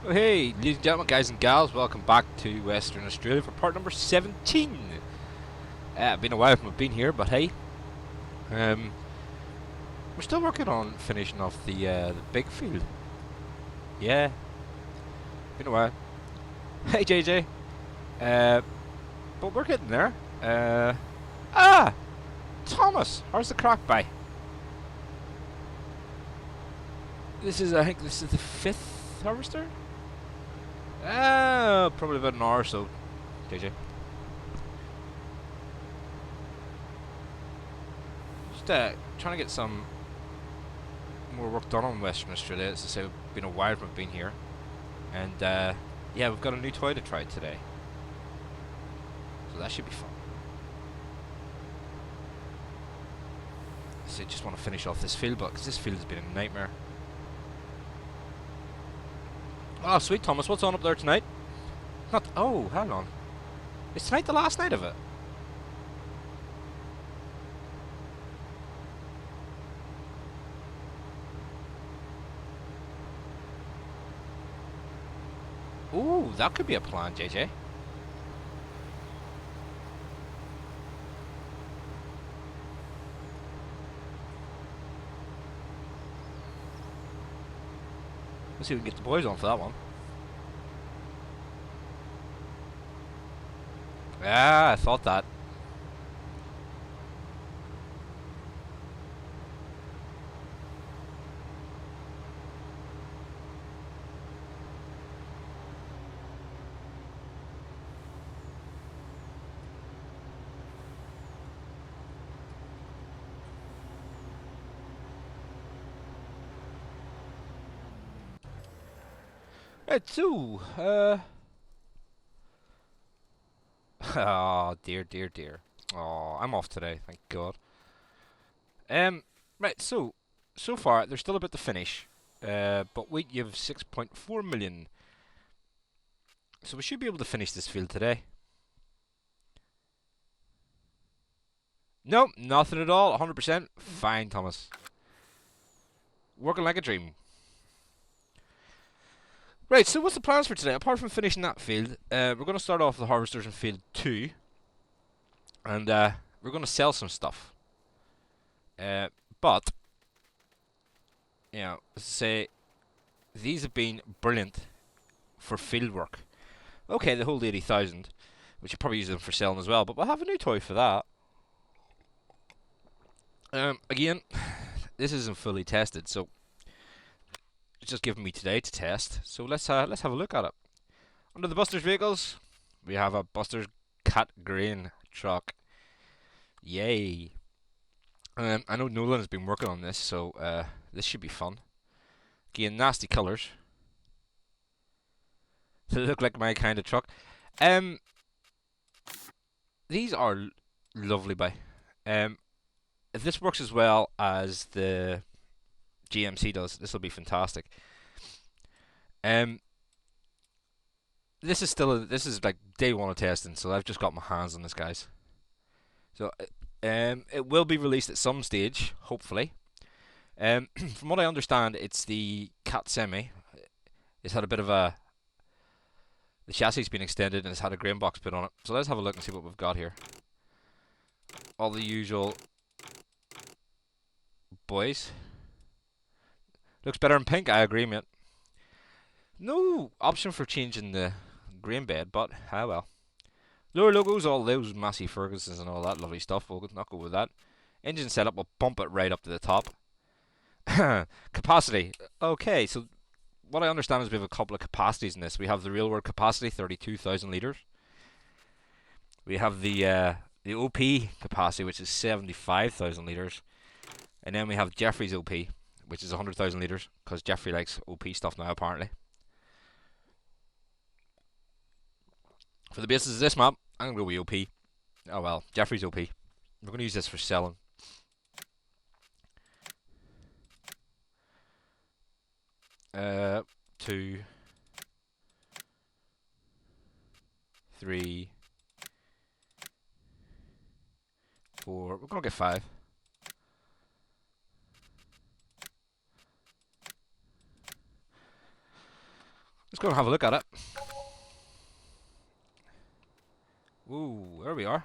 Oh, hey, ladies and gentlemen, guys and gals, welcome back to Western Australia for part number 17. Been a while since I've been here, but hey, um, we're still working on finishing off the big field. Yeah, been a while. Hey, JJ. Uh, but we're getting there. Uh, ah, Thomas, how's the crack by? I think this is the 5th harvester. Probably about an hour or so, JJ. Just trying to get some more work done on Western Australia. As I say, it's been a while since I've been here, and yeah, we've got a new toy to try today, so that should be fun. So I just want to finish off this field, because this field has been a nightmare. Oh, sweet Thomas, what's on up there tonight? Not. Oh, hang on. Is tonight the last night of it? Ooh, that could be a plan, JJ. Let's see if we can get the boys on for that one. Ah, I thought that. Right, so, oh, dear, dear, dear. Oh, I'm off today, thank God. Right, so far, there's still a bit to finish. But wait, you have 6.4 million. So we should be able to finish this field today. Nope, nothing at all, 100%. Fine, Thomas. Working like a dream. Right, so what's the plans for today? Apart from finishing that field, we're going to start off the harvesters in field 2. And we're going to sell some stuff. But, you know, say, these have been brilliant for field work. Okay, they hold 80,000, which you probably use them for selling as well, but we'll have a new toy for that. Again, this isn't fully tested, so it's just given me today to test. So let's have a look at it. Under the Buster's vehicles, we have a Buster's Cat Grain truck. Yay! I know Nolan has been working on this, so this should be fun. Again, nasty colours. They look like my kind of truck. These are lovely by. If this works as well as the GMC does, this will be fantastic. This is like day one of testing, so I've just got my hands on this, guys. So, it will be released at some stage, hopefully. From what I understand, it's the Cat Semi. It's had a bit of a. The chassis's been extended and it's had a grain box put on it. So let's have a look and see what we've got here. All the usual boys. Looks better in pink, I agree, mate. No option for changing the grain bed, but ah well. Lower logos, all those Massey Fergusons and all that lovely stuff. We'll not go with that. Engine setup, we'll bump it right up to the top. Capacity. Okay, so what I understand is we have a couple of capacities in this. We have the real world capacity, 32,000 litres. We have the OP capacity, which is 75,000 litres. And then we have Jeffrey's OP, which is 100,000 litres, because Jeffrey likes OP stuff now, apparently. For the basis of this map, I'm going to go with OP. Oh well, Jeffrey's OP. We're going to use this for selling. Two, 3, 4. We're going to get 5. Let's go and have a look at it. Ooh, there we are.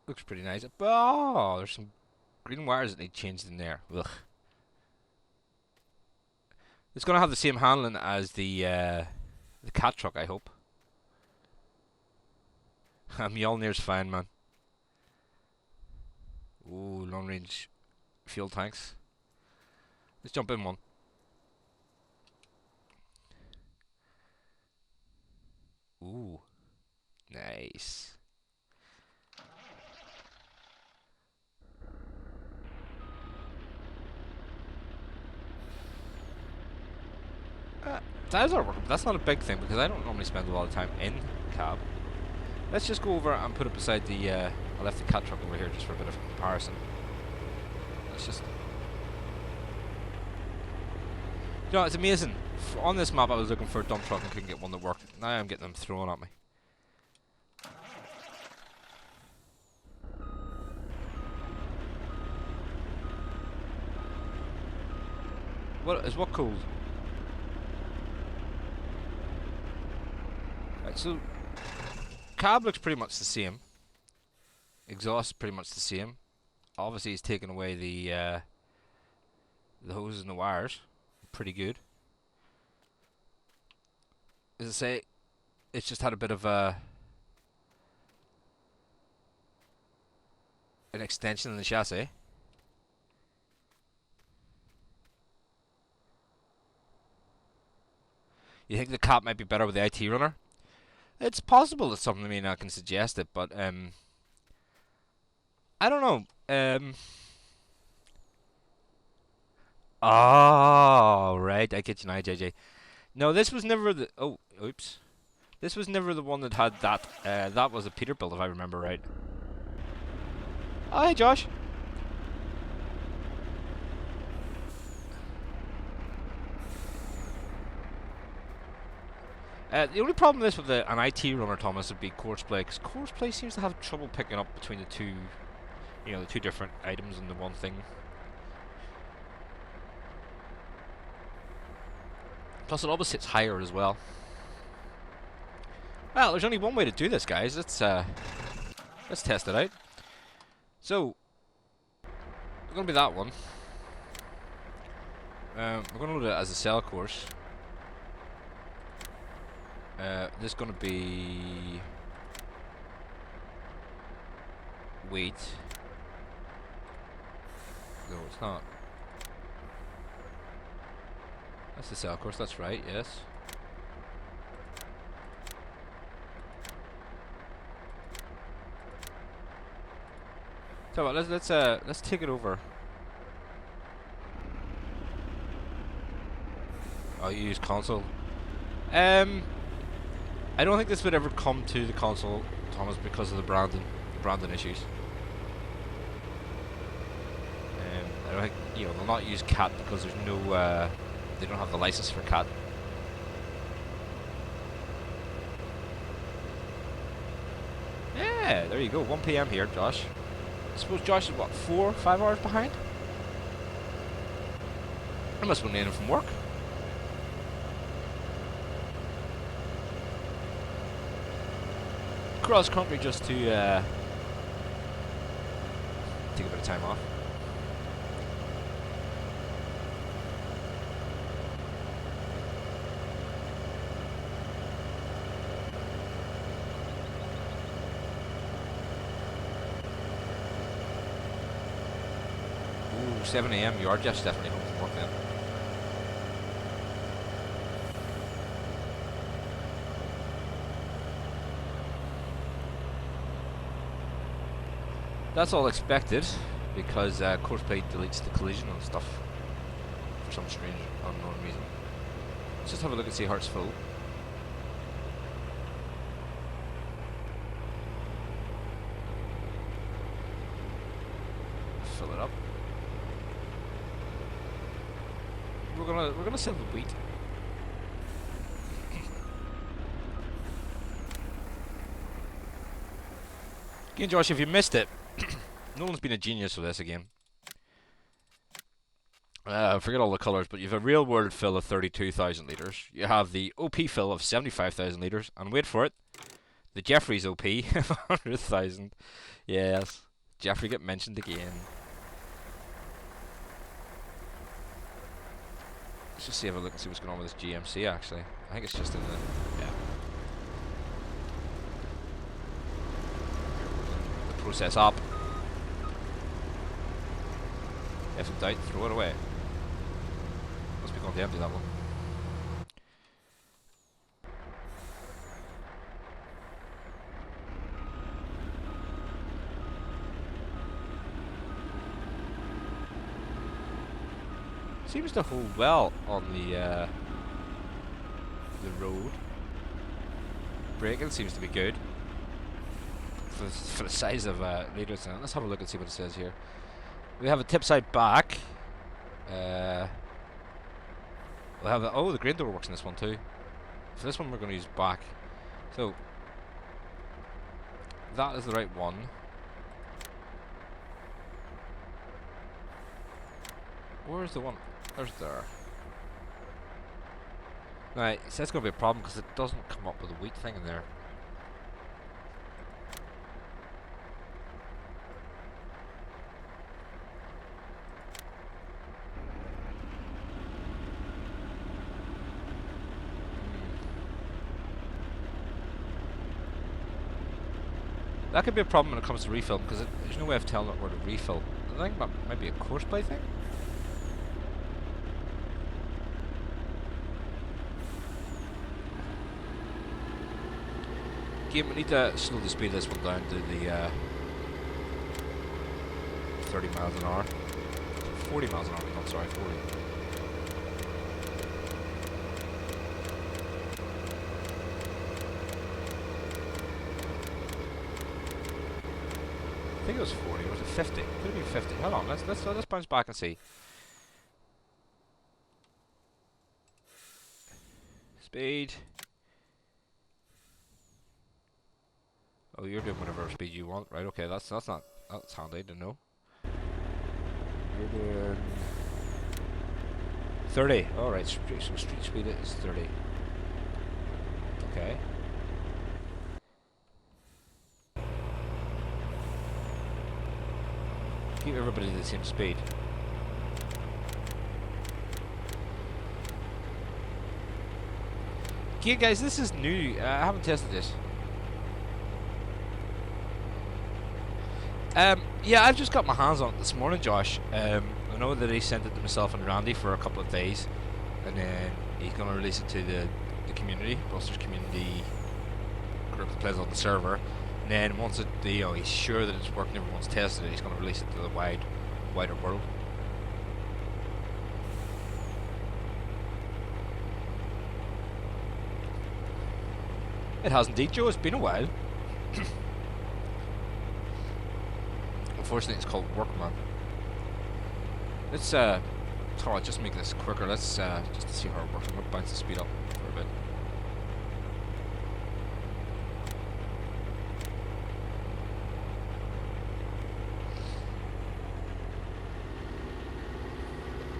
Looks pretty nice. Oh, there's some green wires that need changed in there. Ugh. It's gonna have the same handling as the cat truck, I hope. Mjolnir's fine, man. Ooh, long range fuel tanks. Let's jump in one. Ooh, nice. Tires are working, but that's not a big thing because I don't normally spend a lot of time in cab. Let's just go over and put it beside the. I left the cat truck over here just for a bit of comparison. Let's just. You know, it's amazing. On this map, I was looking for a dump truck and couldn't get one that worked. Now I'm getting them thrown at me. What cooled? Right, so cab looks pretty much the same. Exhaust is pretty much the same. Obviously, he's taken away the hoses and the wires. Pretty good. As I say, it's just had a bit of an extension in the chassis. You think the cap might be better with the IT runner? It's possible that something may not can suggest it, but I don't know. Oh, right, I get you now, JJ. No, this was never the. Oh, oops. This was never the one that had that. That was a Peterbilt, if I remember right. Oh, hey, Josh. The only problem with this with an IT runner, Thomas, would be Courseplay, because Courseplay seems to have trouble picking up between the two, the two different items in the one thing. Plus, it always sits higher as well. Well, there's only one way to do this, guys. Let's test it out. So, it's going to be that one. We're going to load it as a cell course. This is going to be wheat. No, it's not. That's the cell course. That's right. Yes. So let's take it over. Oh, you use console. I don't think this would ever come to the console, Thomas, because of the branding issues. I don't think they'll not use cat because there's no they don't have the license for cat. Yeah, there you go. 1 PM here, Josh. I suppose Josh is what, 4 or 5 hours behind? I must have been in from work. Cross country just to take a bit of time off. Ooh, 7 AM. You are just definitely home from work then. That's all expected, because Courseplay deletes the collision and stuff for some strange, unknown reason. Let's just have a look and see how it's full. Fill it up. We're gonna sell the wheat. Again, Josh, if you missed it. Nolan's been a genius with this again. Forget all the colours, but you have a real world fill of 32,000 litres. You have the OP fill of 75,000 litres, and wait for it, the Jeffrey's OP of 100,000. Yes, Jeffrey get mentioned again. Let's just have a look and see what's going on with this GMC. Actually, I think it's just in the the process up. If in doubt, throw it away. Must be going to empty that one. Seems to hold well on the road. Braking seems to be good for the size of litres. Let's have a look and see what it says here. We have a tip side back. We'll have the grain door works in this one too. For this one we're going to use back. So that is the right one. Where's the one? There's there. Now, so that's going to be a problem because it doesn't come up with a wheat thing in there. That could be a problem when it comes to refill because there's no way of telling it where to refill. I think that might be a courseplay thing. Game, we need to slow the speed of this one down to the 30 miles an hour. 40 miles an hour, not sorry, 40. I think it was 40, or was it 50? Could have been 50. Hold on, let's bounce back and see. Speed. Oh, you're doing whatever speed you want, right? Okay, that's handy to know. You're doing 30. All right, so street speed is 30. Okay. Keep everybody the same speed. Okay, guys, this is new. I haven't tested this. Yeah, I've just got my hands on it this morning, Josh. I know that he sent it to myself and Randy for a couple of days, and then he's going to release it to the community, Busters community group that plays on the server. And then once it, he's sure that it's working, everyone's tested it, he's going to release it to the wider world. It has indeed, Joe. It's been a while. Unfortunately, it's called Workman. Let's just make this quicker. Let's just to see how it works. I'm gonna bounce the speed up for a bit.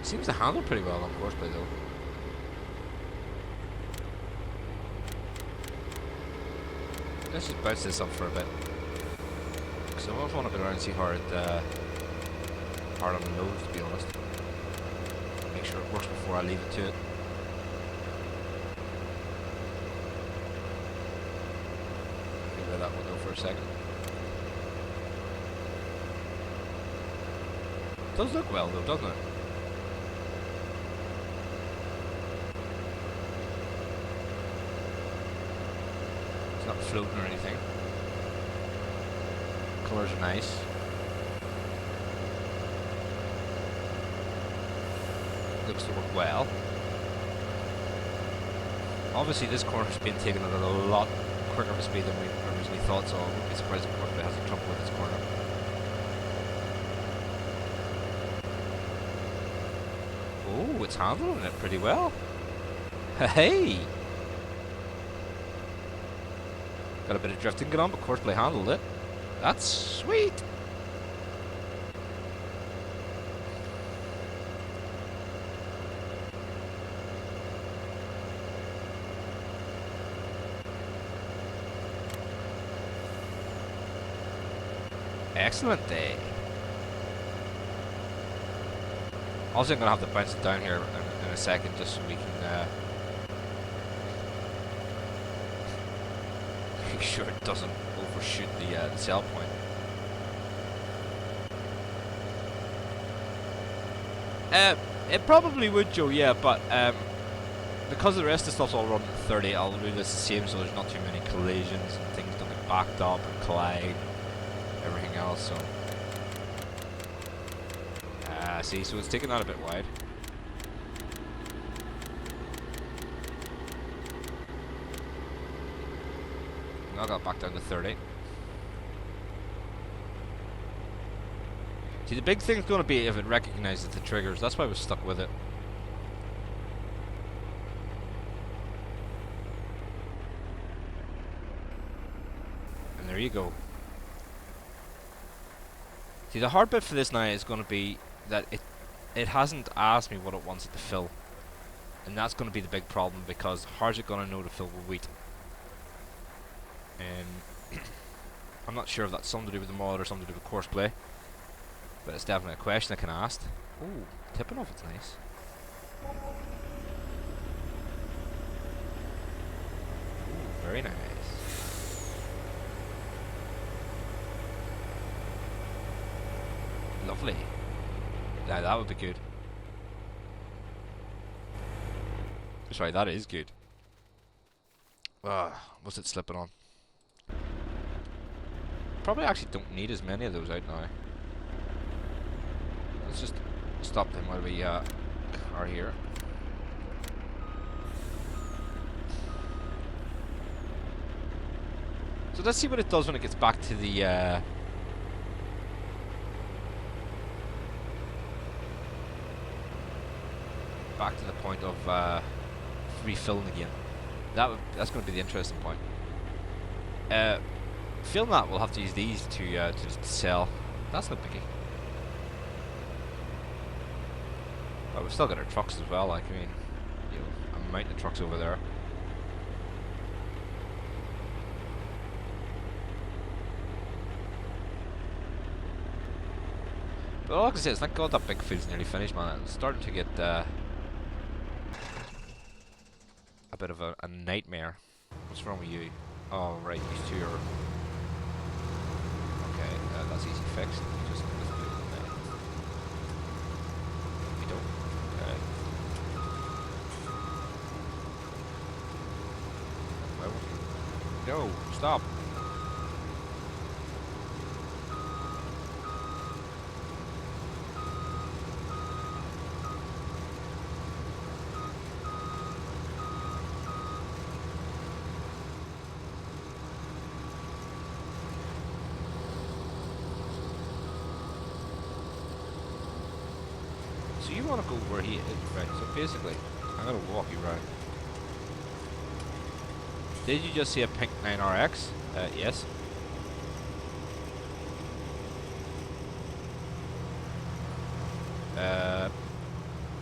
Seems to handle pretty well on courseplay though. Let's just bounce this up for a bit. So I also want to go around and see how it hard on the nose, to be honest. Make sure it works before I leave it to it. Leave that window for a second. It does look well though, doesn't it? It's not floating or anything. Colours are nice. Looks to work well. Obviously this corner's been taken at a lot quicker of a speed than we originally thought, so I wouldn't be surprised if it has a trouble with this corner. Oh, it's handling it pretty well. Hey! Got a bit of drifting going on, but courseplay handled it. That's sweet! Excellent day. Also, I'm gonna have to bounce it down here in a second, just so we can make sure it doesn't overshoot the sell point. It probably would, Joe. Yeah, but because the rest of the stuff's all running at 30, I'll do this the same, so there's not too many collisions and things don't get backed up and collide, and everything else. So. See, so it's taking that a bit wide. Now I got back down to 30. See, the big thing's going to be if it recognizes the triggers. That's why I was stuck with it. And there you go. See, the hard bit for this now is going to be that it hasn't asked me what it wants it to fill, and that's going to be the big problem, because how's it going to know to fill with wheat? And I'm not sure if that's something to do with the mod or something to do with courseplay, but it's definitely a question I can ask. Ooh, tipping off, it's nice. Ooh, very nice. Lovely. Yeah, that would be good. Sorry, that is good. What's it slipping on? Probably actually don't need as many of those out now. Let's just stop them while we are here. So let's see what it does when it gets back to the point of refilling again. That's going to be the interesting point. Filling that, we'll have to use these to just sell. That's no biggie. But we've still got our trucks as well. Like, I mean, you know, I'm mounting the trucks over there. But all I can say is, thank God that big field's nearly finished, man. It's starting to get a bit of a nightmare. What's wrong with you? Oh, right, these two are... Okay, that's easy fixed. You just do it. You don't? Okay. Why won't you? No, stop! So you want to go where he is, right? So basically, I'm going to walk you around. Did you just see a pink 9RX? Yes.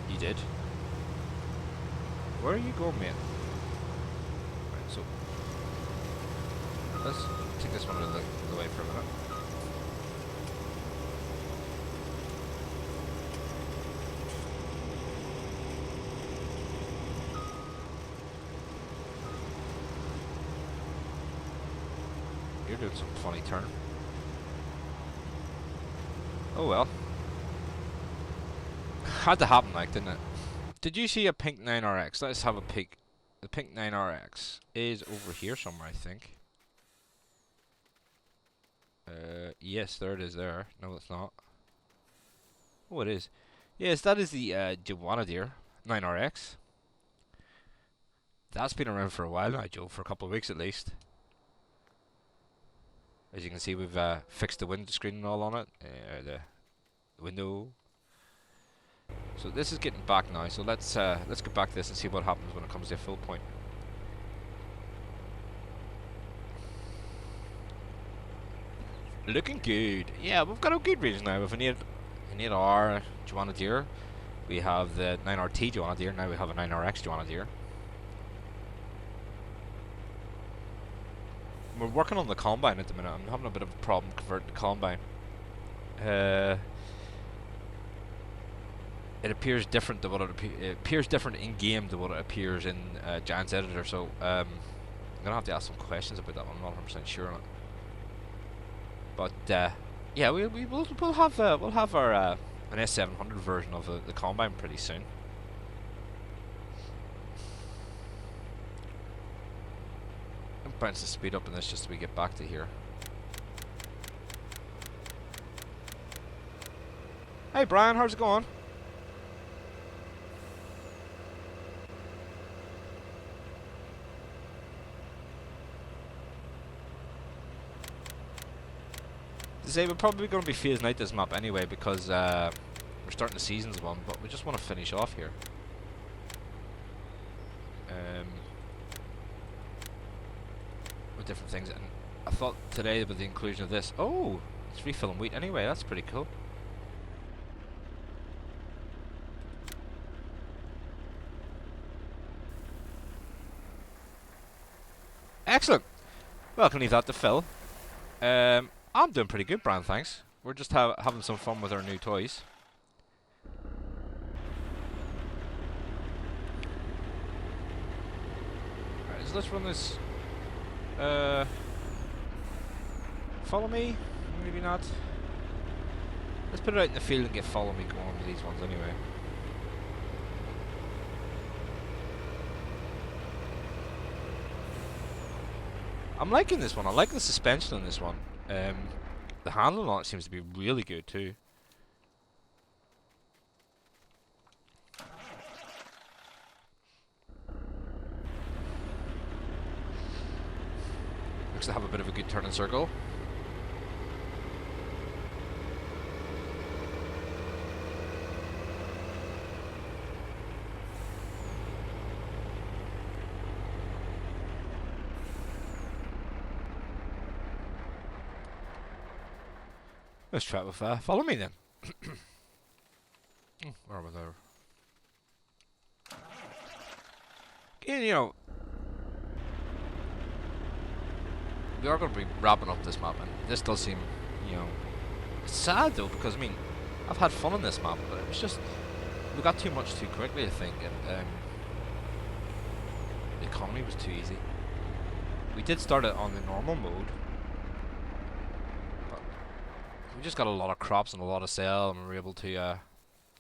You did. Where are you going, mate? Right, so let's take this one out of the way for a minute. You're doing some funny turn. Oh well. Had to happen, like, didn't it? Did you see a pink 9RX? Let's have a peek. The pink 9RX is over here somewhere, I think. Yes, there it is there. No, it's not. Oh, it is. Yes, that is the Deere 9RX. That's been around for a while now, Joe, for a couple of weeks at least. As you can see, we've fixed the windscreen and all on it. The window. So this is getting back now. So let's get back to this and see what happens when it comes to a full point. Looking good. Yeah, we've got a good range now. With an 8R Deere. We have the 9RT Deere. Now we have a 9RX Deere. We're working on the combine at the minute. I'm having a bit of a problem converting the combine. it appears different to what it appears different in game to what it appears in Giant's editor. So I'm gonna have to ask some questions about that one. I'm not 100% sure on it. But yeah, we'll have our an S700 version of the Combine pretty soon. I'm bounce the speed up in this just so we get back to here. Hey Brian, how's it going? To say we're probably going to be phasing out this map anyway because we're starting the seasons one, but we just want to finish off here. With different things, and I thought today with the inclusion of this, oh, it's refilling wheat anyway. That's pretty cool. Excellent. Well, I can leave that to Phil. I'm doing pretty good, Brian, thanks. We're just having some fun with our new toys. Alright, so let's run this. Follow me? Maybe not. Let's put it out in the field and get follow me going with these ones anyway. I'm liking this one. I like the suspension on this one. The handling on it seems to be really good too. Looks to have a bit of a good turning circle. Let's try it with follow me then. Where are we there? And, you know, we are going to be wrapping up this map, and this does seem, you know, it's sad though, because I mean, I've had fun on this map, but it was just we got too much too quickly, I think, and the economy was too easy. We did start it on the normal mode. We just got a lot of crops and a lot of sale, and we were able to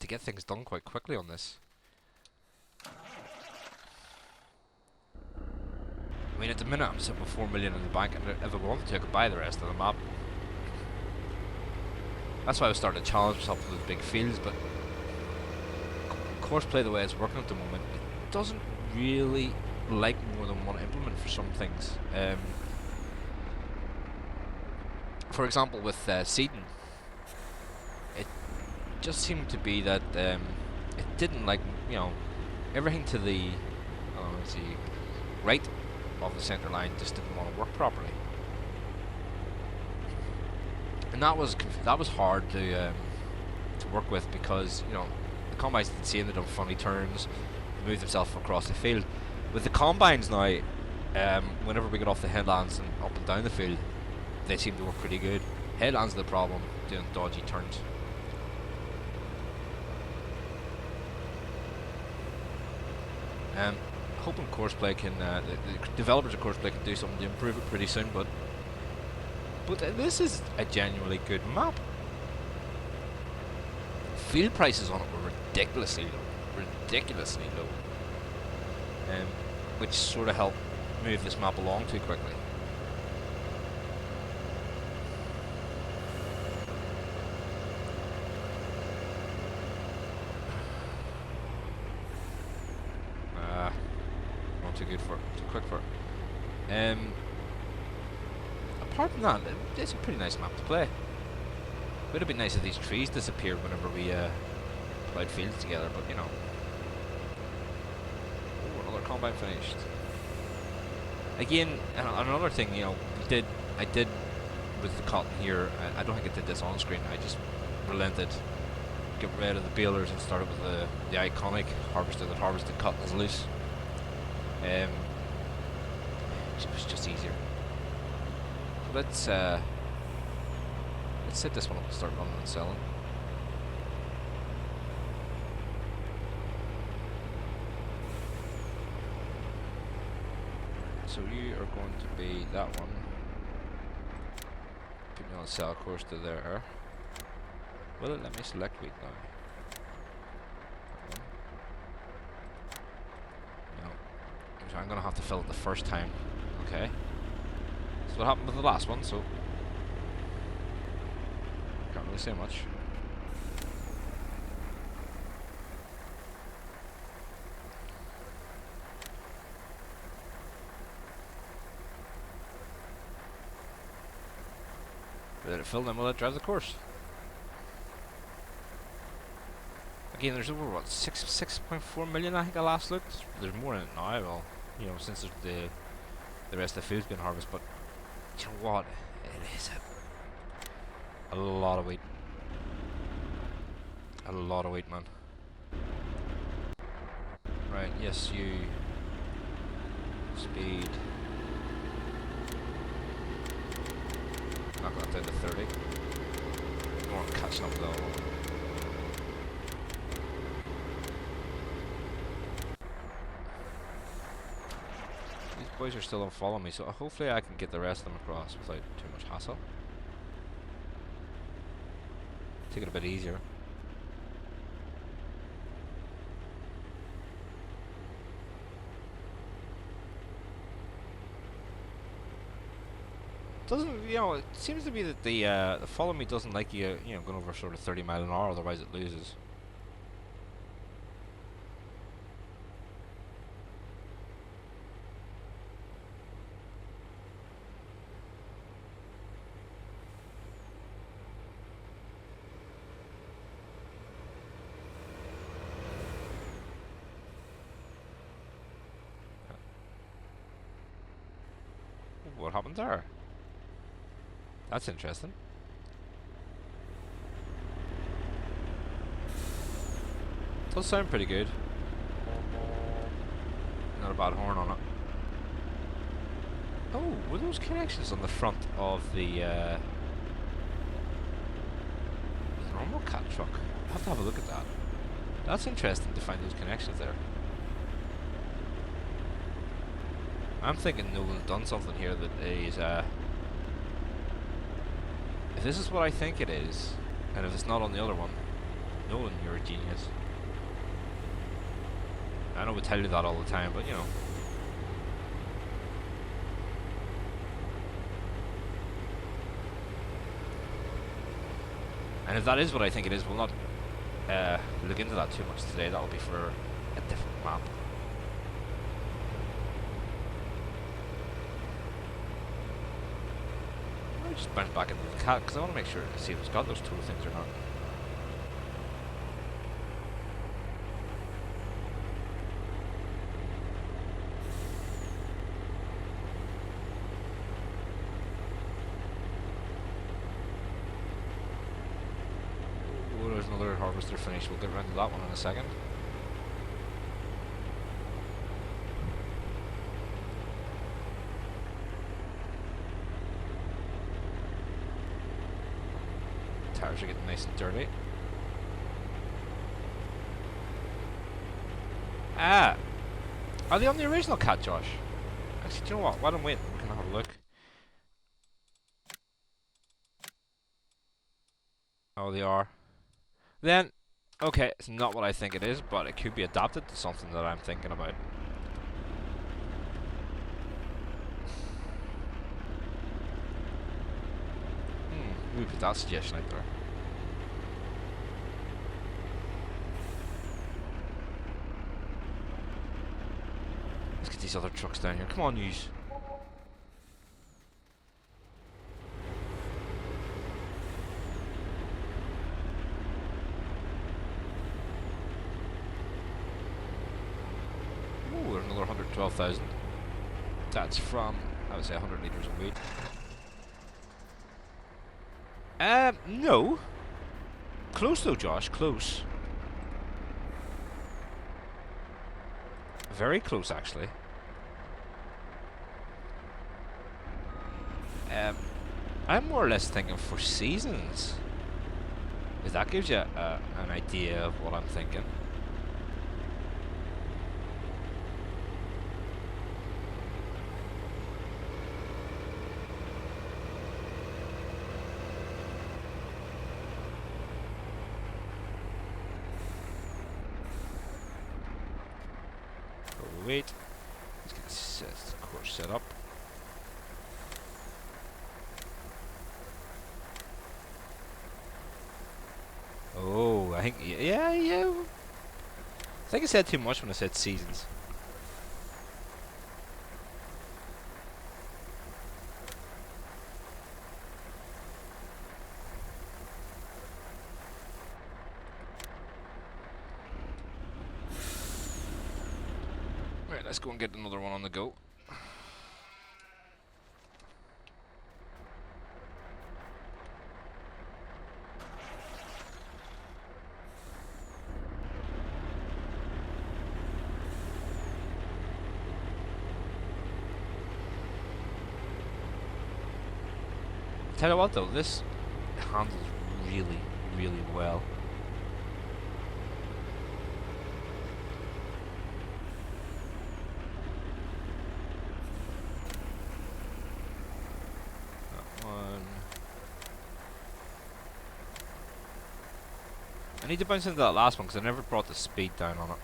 get things done quite quickly on this. I mean, at the minute I'm sitting with 4 million in the bank, and if I wanted to, I could buy the rest of the map. That's why I was starting to challenge myself with those big fields, but courseplay, the way it's working at the moment, it doesn't really like more than one implement for some things. For example, with seeding, it just seemed to be that it didn't like, you know, everything to the right of the center line just didn't want to work properly, and that was hard to work with, because you know the combines didn't see, and they done funny turns, they moved themselves across the field. With the combines now, whenever we get off the headlands and up and down the field, they seem to work pretty good. Headlands are the problem, doing dodgy turns. Hoping courseplay can, the developers of courseplay can do something to improve it pretty soon, but this is a genuinely good map. Field prices on it were ridiculously low, which sort of helped move this map along too quickly. Too good for it, too quick for it. Apart from that, it's a pretty nice map to play. It would have been nice if these trees disappeared whenever we plowed fields together, but you know. Oh, another combine finished. Again, another thing, you know, I did with the cotton here. I don't think I did this on screen. I just relented, get rid of the balers and started with the iconic harvester that harvested cotton is loose. It was just easier. Let's Let's set this one up and start running and selling. So you are going to be that one. Put me on sell course to there. Will it let me select wheat now? No. So I'm going to have to fill it the first time. Okay. That's what happened with the last one, so can't really say much. Let it fill, then we'll let it drive the course. Again, there's over what 6.4 million. I think I last looked. There's more in it now. Well, you know, since there's the rest of the food's been harvested, but you know what? It is a lot of wheat. A lot of wheat, man. Right, yes, you speed. Knock that down to 30. More catching up though. These boys are still unfollowing me, so hopefully I can get the rest of them across without too much hassle. Take it a bit easier. Doesn't, you know, it seems to be that the follow me doesn't like you, you know, going over sort of 30 miles an hour, otherwise it loses. What happened there? That's interesting. Does sound pretty good. Not a bad horn on it. Oh, were those connections on the front of the normal cat truck? I'll have to have a look at that. That's interesting to find those connections there. I'm thinking Nolan's done something here that is if this is what I think it is, and if it's not on the other one, Nolan, you're a genius. I know we tell you that all the time, but you know. And if that is what I think it is, we'll not look into that too much today. That'll be for a different map. I just bounce back into the cat because I want to make sure to see if it's got those tool things or not. Oh, there's another harvester finished. We'll get around to that one in a second. Tires are getting nice and dirty. Ah! Are they on the original cat, Josh? Actually, do you know what? Why don't we wait? We can have a look. Oh, they are. Then, okay, it's not what I think it is, but it could be adapted to something that I'm thinking about. We put that suggestion out there. Let's get these other trucks down here. Come on, yous. Ooh, there's another 112,000. That's from, I would say, 100 litres of wheat. No. Close though, Josh, close. Very close, actually. I'm more or less thinking for seasons. Because that gives you an idea of what I'm thinking. Oh, wait. Let's get this course set up. Oh, I think, yeah. I think I said too much when I said seasons. Right, let's go and get another one on the go. Tell you what though, this handles really, really well. That one. I need to bounce into that last one because I never brought the speed down on it.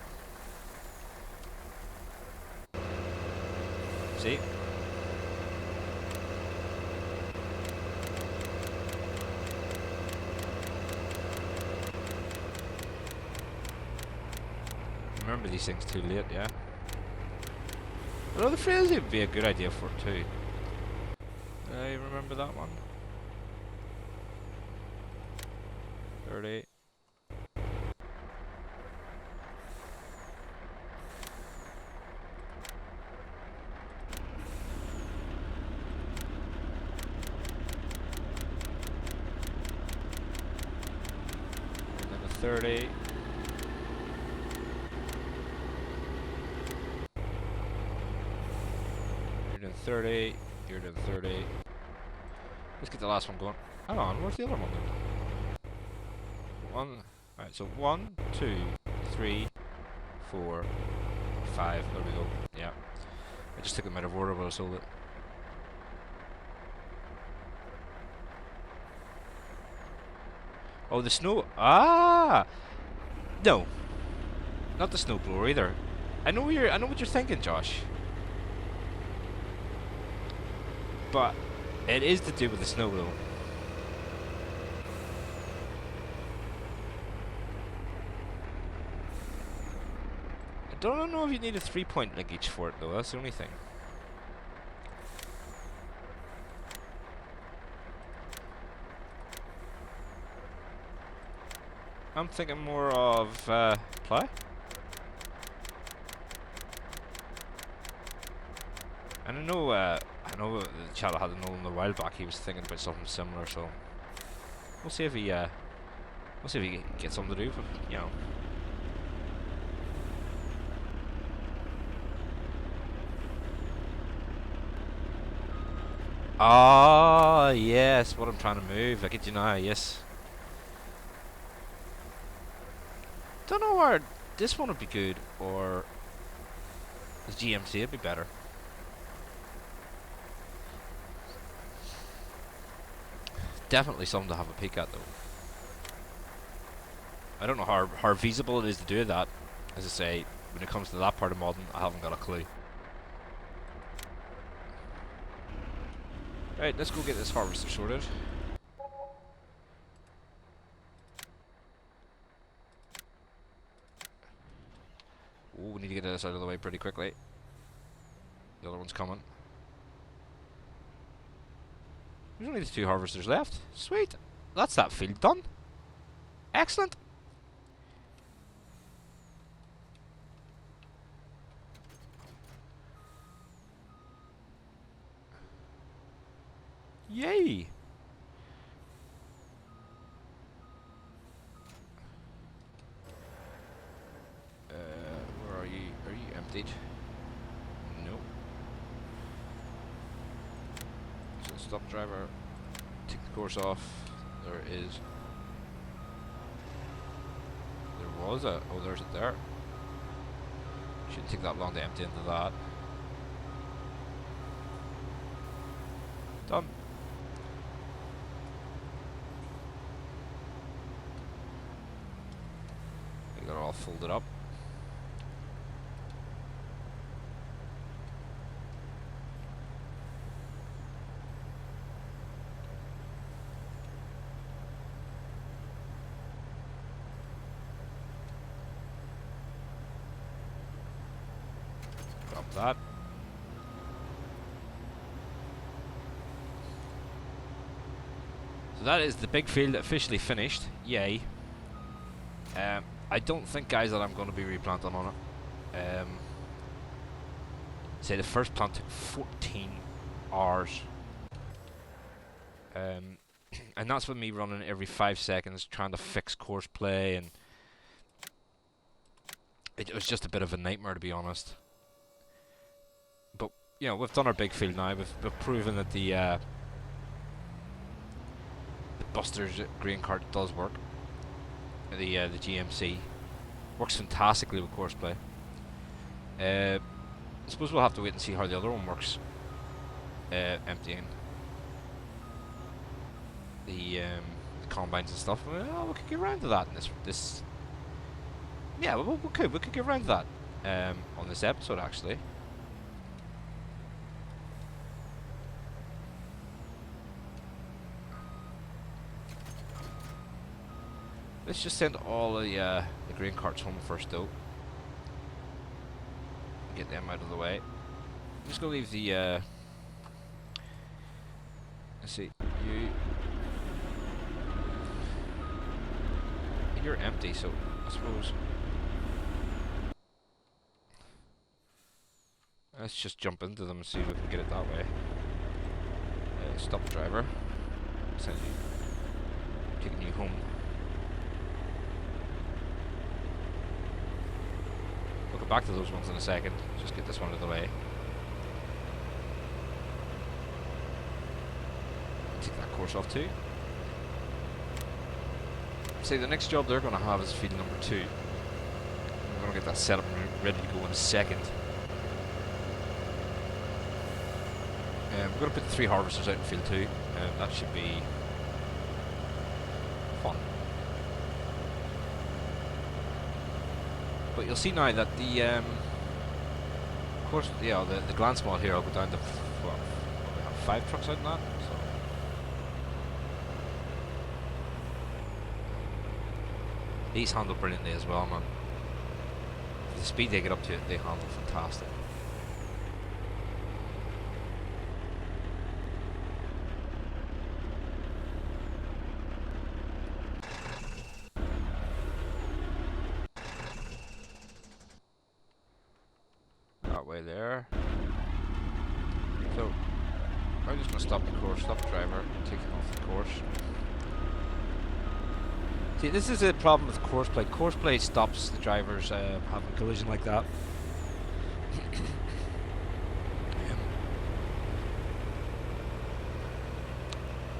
See? Remember these things too late, yeah. Although the frenzy would be a good idea for it too. I remember that one. 30. And then a 30. You're doing 30. You're doing 30. Let's get the last one going. Hang on, where's the other one then? Alright, so 1, 2, 3, 4, 5. There we go. Yeah. I just took them out of order, but I sold it. Oh, the snow. Ah! No. Not the snowblower either. I know what you're thinking, Josh. But it is to do with the snow though. I don't know if you need a 3-point linkage for it though, that's the only thing. I'm thinking more of ply. And I know the chap I had to know him a while back, he was thinking about something similar, so we'll see if he gets something to do, but, you know. Ah, yes, what I'm trying to move. I get you now, yes. Don't know where this one would be good, or the GMC would be better. Definitely something to have a peek at, though. I don't know how feasible it is to do that. As I say, when it comes to that part of modding, I haven't got a clue. Right, let's go get this harvester sorted. Oh, we need to get this out of the way pretty quickly. The other one's coming. There's only the 2 harvesters left. Sweet. That's that field done. Excellent. Yay. Where are you? Are you emptied? No. So stop driver. course off. There is. There was a. Oh, there's it there. Shouldn't take that long to empty into that. Done. I got it all folded up. Grab that. So that is the big field officially finished. Yay. I don't think, guys, that I'm going to be replanting on it. Say the first plant took 14 hours. And that's with me running every 5 seconds trying to fix course play, and it was just a bit of a nightmare, to be honest. But you know, we've done our big field now. We've proven that the Buster's grain cart does work. The GMC works fantastically with course play. I suppose we'll have to wait and see how the other one works. Emptying the combines and stuff. Well, we could get around to that in this. Yeah, we could get around to that on this episode, actually. Let's just send all the grain carts home first, though. Get them out of the way. I'm just gonna leave the. Let's see, you're empty, so I suppose let's just jump into them and see if we can get it that way. Stop, driver. Send you, taking you home. We'll go back to those ones in a second. Just get this one out of the way. Take that course off too. See, the next job they're going to have is field number 2. We're going to get that set up and ready to go in a second. We're going to put the 3 harvesters out in field 2, and that should be fun. But you'll see now that the, of course, yeah, the glance mod here, I'll go down to, what, we have 5 trucks out in that, so. These handle brilliantly as well, man. The speed they get up to, they handle fantastic. That way there. So, I'm just going to stop the course, stop the driver, take it off the course. See, this is a problem with course play. Course play stops the drivers having a collision like that.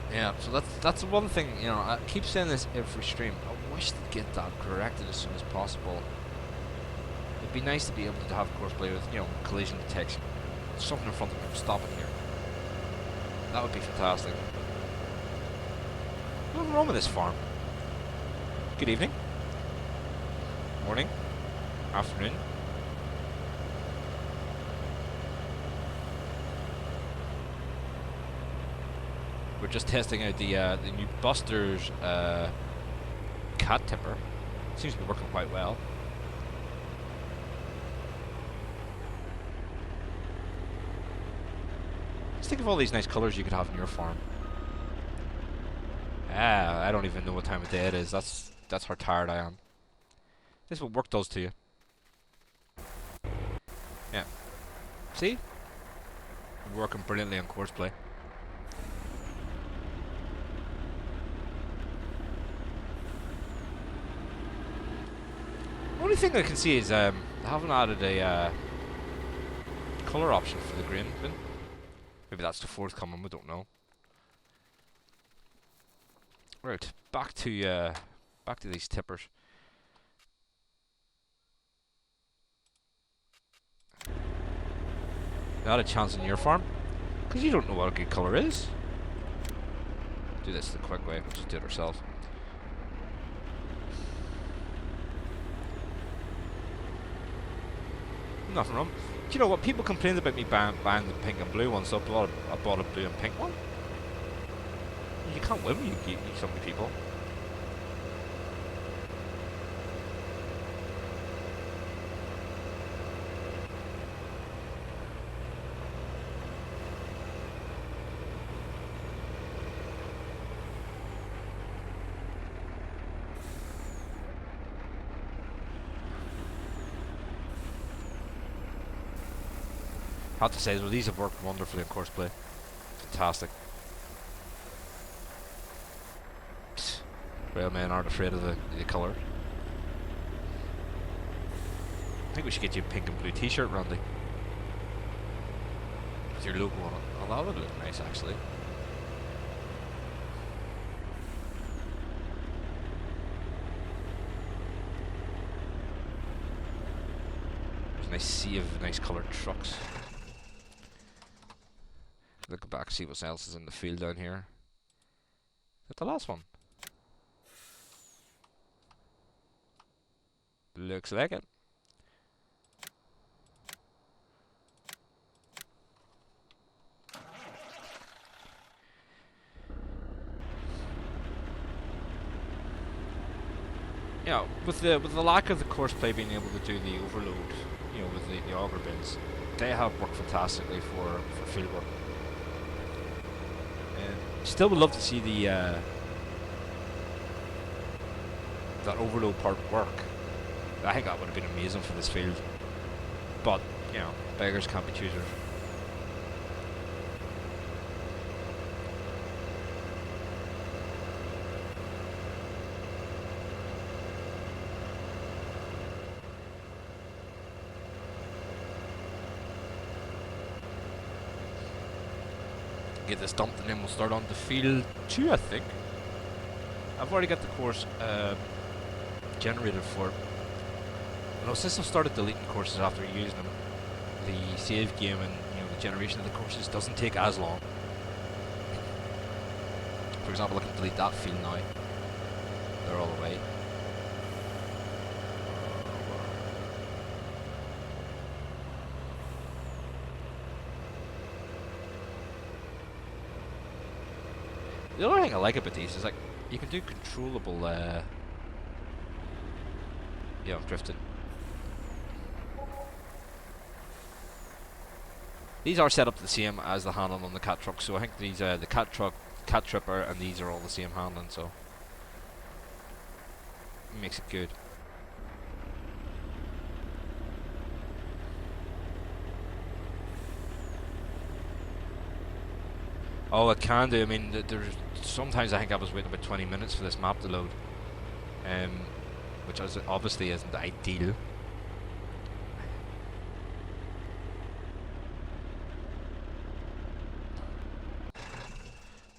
Yeah, so that's one thing, you know, I keep saying this every stream. I wish they'd get that corrected as soon as possible. It'd be nice to be able to have course play with, you know, collision detection. Something in front of me, stop it here. That would be fantastic. Nothing wrong with this farm. Good evening, morning, afternoon. We're just testing out the new Buster's cat tipper. Seems to be working quite well. Let's think of all these nice colours you could have in your farm. Ah, I don't even know what time of day it is. That's how tired I am. This is what work does to you. Yeah. See? Working brilliantly on course play. The only thing I can see is I haven't added a colour option for the grain bin. Maybe that's the forthcoming, we don't know. Right, back to these tippers. Not a chance in your farm, because you don't know what a good colour is. Do this the quick way. We'll just do it ourselves. Nothing wrong. Do you know what? People complained about me buying the pink and blue one, so I bought a blue and pink one. You can't win when you keep so many people. I have to say, well, these have worked wonderfully in course play. Fantastic. Real men aren't afraid of the colour. I think we should get you a pink and blue t-shirt, Randy. With your logo on it. Oh, that would look nice, actually. There's a nice sea of nice coloured trucks. Look back, see what else is in the field down here. Is that the last one? Looks like it. You know, with the lack of the course play being able to do the overload, you know, with the auger bins, they have worked fantastically for field work. Still would love to see the that overload part work. I think that would have been amazing for this field. But, you know, beggars can't be choosers. Get this dumped and then we'll start on to field 2, I think. I've already got the course generated for it. No, since I've started deleting courses after using them, the save game and the generation of the courses doesn't take as long. For example, I can delete that field now. They're all away. The other thing I like about these is like you can do controllable drifting. These are set up the same as the handling on the cat truck, so I think these the cat truck, cat tripper, and these are all the same handling, so it makes it good. Oh, it can do. I mean, there's sometimes I think I was waiting about 20 minutes for this map to load, which obviously isn't ideal.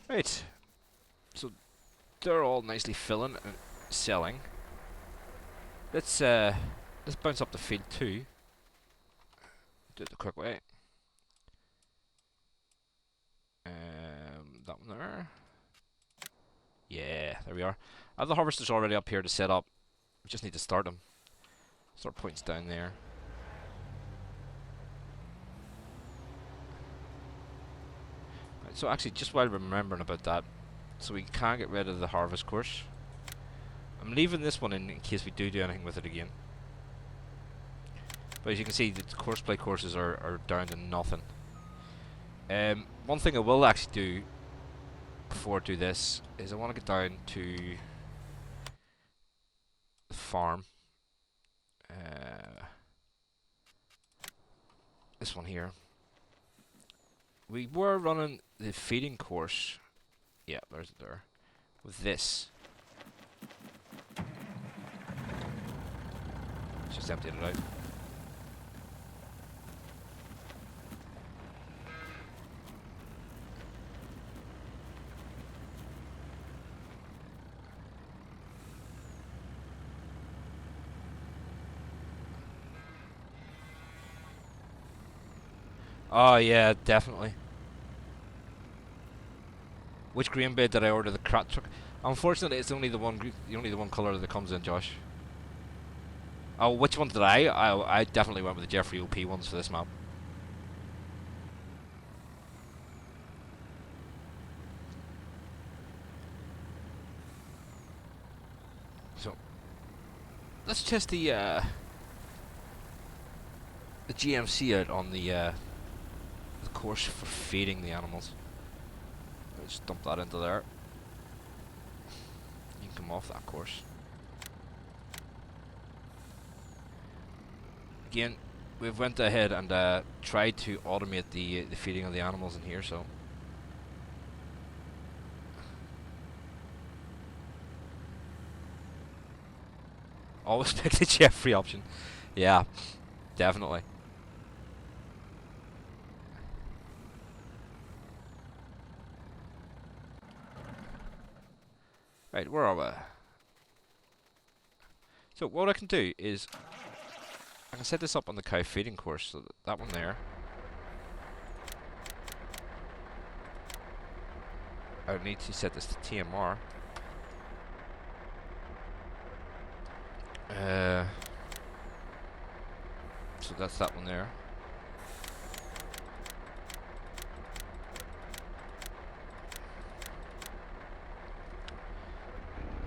Right, so they're all nicely filling and selling. Let's bounce up to field 2. Do it the quick way. That one there. Yeah, there we are. I have the harvesters already up here to set up. We just need to start them. Start points down there. Right, so actually, just while remembering about that, so we can get rid of the harvest course. I'm leaving this one in case we do anything with it again. But as you can see, the courseplay courses are down to nothing. One thing I will actually do before I do this is I want to get down to the farm. This one here. We were running the feeding course. Yeah, there's it there. With this. Just emptied it out. Oh yeah, definitely. Which grain bed did I order? The crat truck. Unfortunately, it's only the one color that comes in, Josh. Oh, which one did I definitely went with the Jeffrey OP ones for this map. So let's test the GMC out on the course for feeding the animals. Let's dump that into there. You can come off that course. Again, we've went ahead and tried to automate the feeding of the animals in here, so always pick the Jeffrey option. Yeah, definitely. Right, where are we? So what I can do is I can set this up on the cow feeding course, so that one there. I need to set this to TMR. So that's that one there.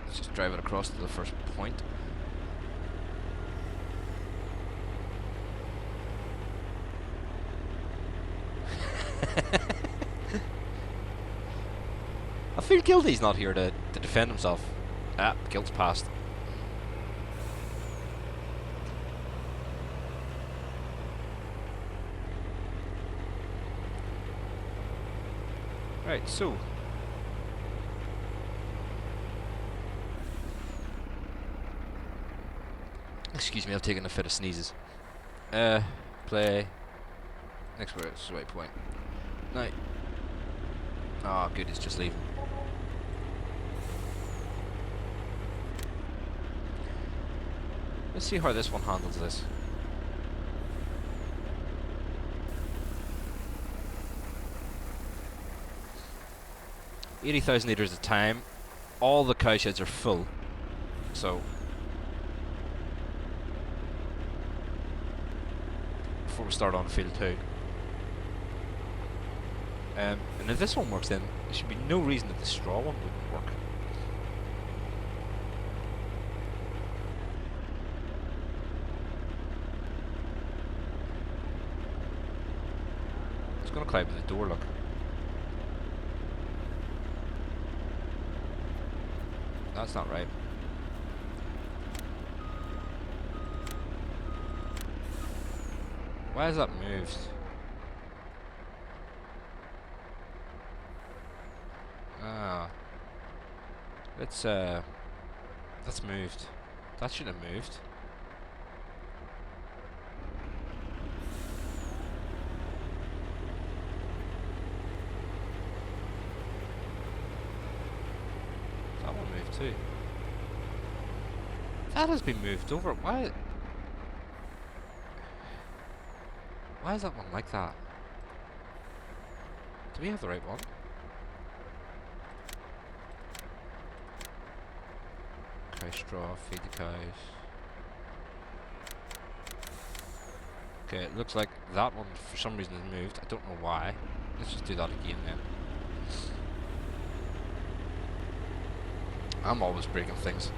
Let's just drive it across to the first point. I feel guilty he's not here to defend himself. Ah, guilt's passed. Right, so excuse me, I've taken a fit of sneezes. Play. Next word, it's the right point. Now. Oh, good, it's just leaving. Let's see how this one handles this. $80,000 litres a time. All the cow sheds are full. So before we start on field 2. And if this one works, then there should be no reason that the straw one wouldn't work. It's going to climb to the door, look. That's not right. Why has that moved? Ah. That's moved. That should have moved. That one moved too. That has been moved over. Why is that one like that? Do we have the right one? Cow straw, feed the cows. Okay, it looks like that one for some reason has moved. I don't know why. Let's just do that again then. I'm always breaking things.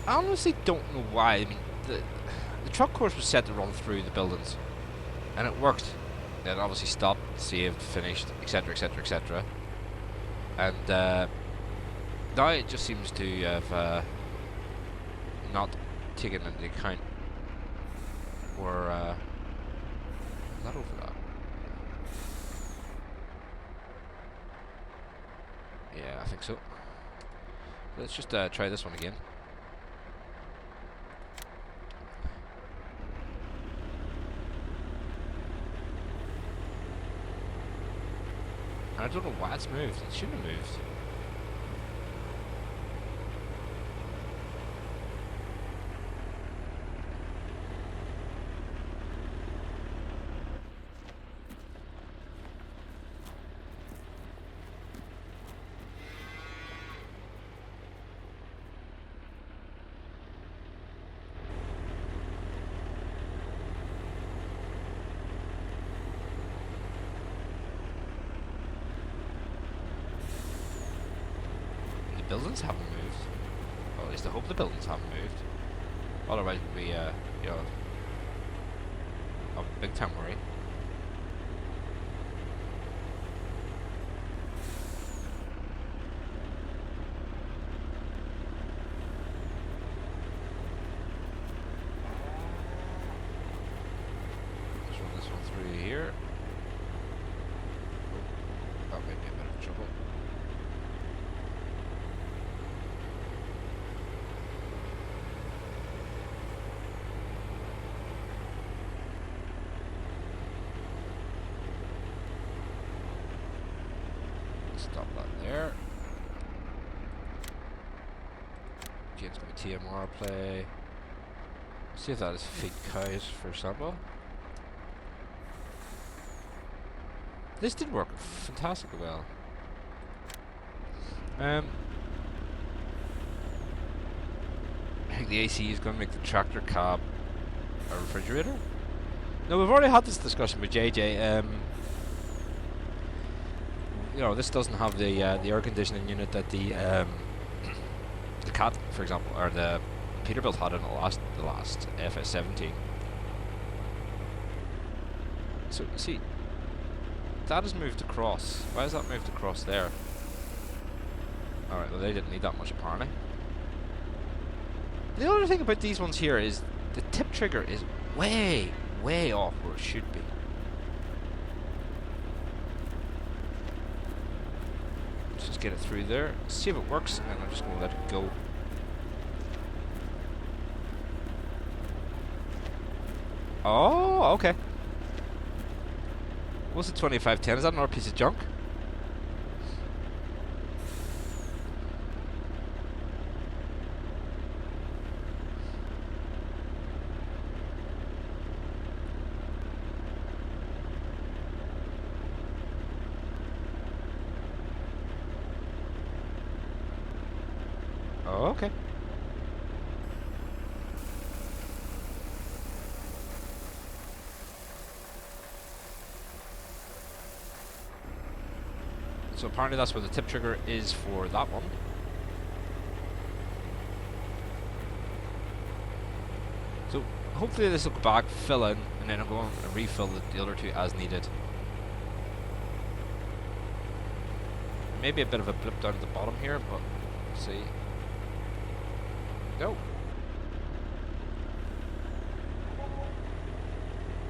I honestly don't know why. I mean, the truck course was set to run through the buildings, and it worked. It obviously stopped, saved, finished, etc., etc., etc. And now it just seems to have not taken into account where is that over that? Yeah, I think so. Let's just try this one again. I don't know why it's moved. It shouldn't have moved. buildings haven't moved. Well, at least I hope the buildings haven't moved. Otherwise, we'd be, you know, a big time worry. Let's run this one through here. Oh, that might be a bit of trouble. Stop that there. James going to TMR play. See if that is feed cows, for example. This did work fantastically well. I think the AC is going to make the tractor cab a refrigerator. No, we've already had this discussion with JJ. You know, this doesn't have the air conditioning unit that the Cat, for example, or the Peterbilt had in the last FS19. So see, that has moved across. Why has that moved across there? All right, well they didn't need that much apparently. The other thing about these ones here is the tip trigger is way off where it should be. Just get it through there, see if it works, and I'm just going to let it go. Oh, okay. What's the 2510? Is that another piece of junk? Oh, okay. So apparently that's where the tip trigger is for that one. So hopefully this will go back, fill in, and then I'll go on and refill the other two as needed. Maybe a bit of a blip down at the bottom here, but let's see. No.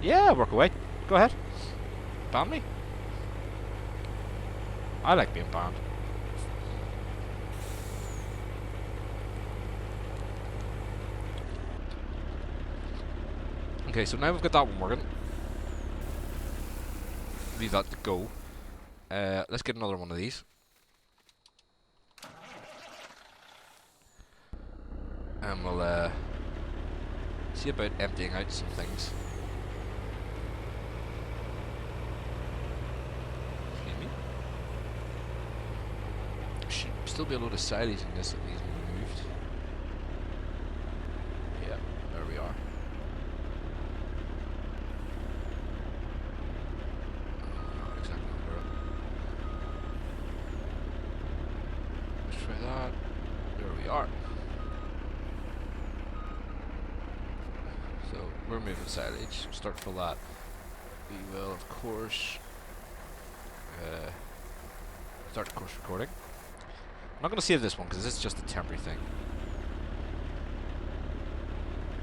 Yeah, work away. Go ahead. Ban me. I like being banned. Okay, so now we've got that one working. Leave that to go. Let's get another one of these. And we'll see about emptying out some things. Excuse me. Should still be a load of silage in this that needs to be removed. Yeah, there we are. Not exactly under it. Let's try that. There we are. So we're moving silage. Start for that. We will, of course, start the course recording. I'm not going to save this one because this is just a temporary thing.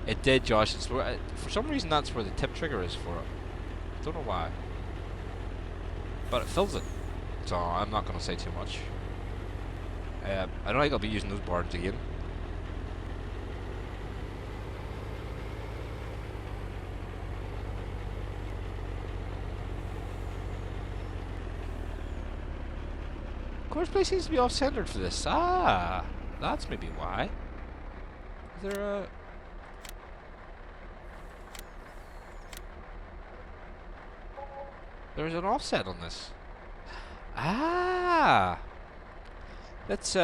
It did, Josh. It's where, for some reason that's where the tip trigger is for it. Don't know why. But it fills it. So I'm not going to say too much. I don't think I'll be using those barns again. Course play seems to be off-centered for this. Ah, that's maybe why. Is there a... There's an offset on this. Ah! That's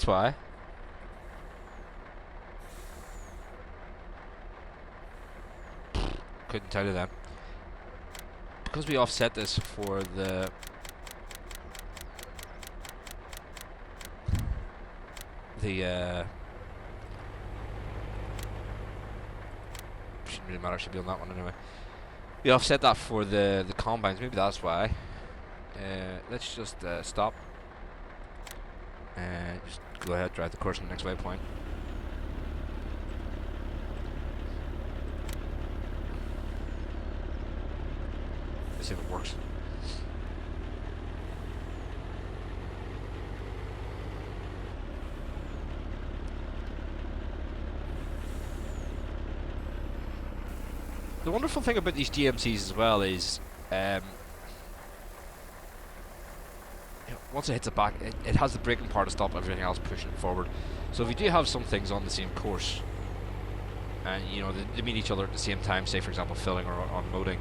why. Couldn't tell you that. Because we offset this for the shouldn't really matter. Should be on that one anyway. Yeah, I've set that for the combines. Maybe that's why. Let's just stop and just go ahead, drive the course on the next waypoint. Let's see if it works. The wonderful thing about these GMCs as well is, once it hits the back, it has the braking power to stop everything else pushing it forward. So if you do have some things on the same course, and you know they meet each other at the same time, say for example filling or unloading,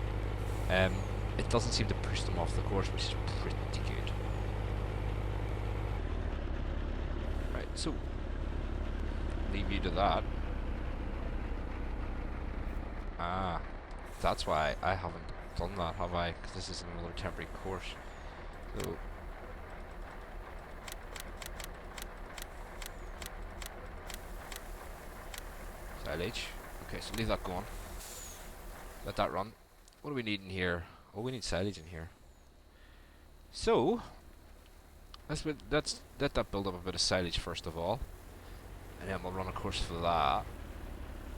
it doesn't seem to push them off the course, which is pretty good. Right, so leave you to that. Ah, that's why I haven't done that, have I? Because this is another temporary course. So silage. Okay, so leave that going. Let that run. What do we need in here? Oh, we need silage in here. So let's let that build up a bit of silage first of all, and then we'll run a course for that.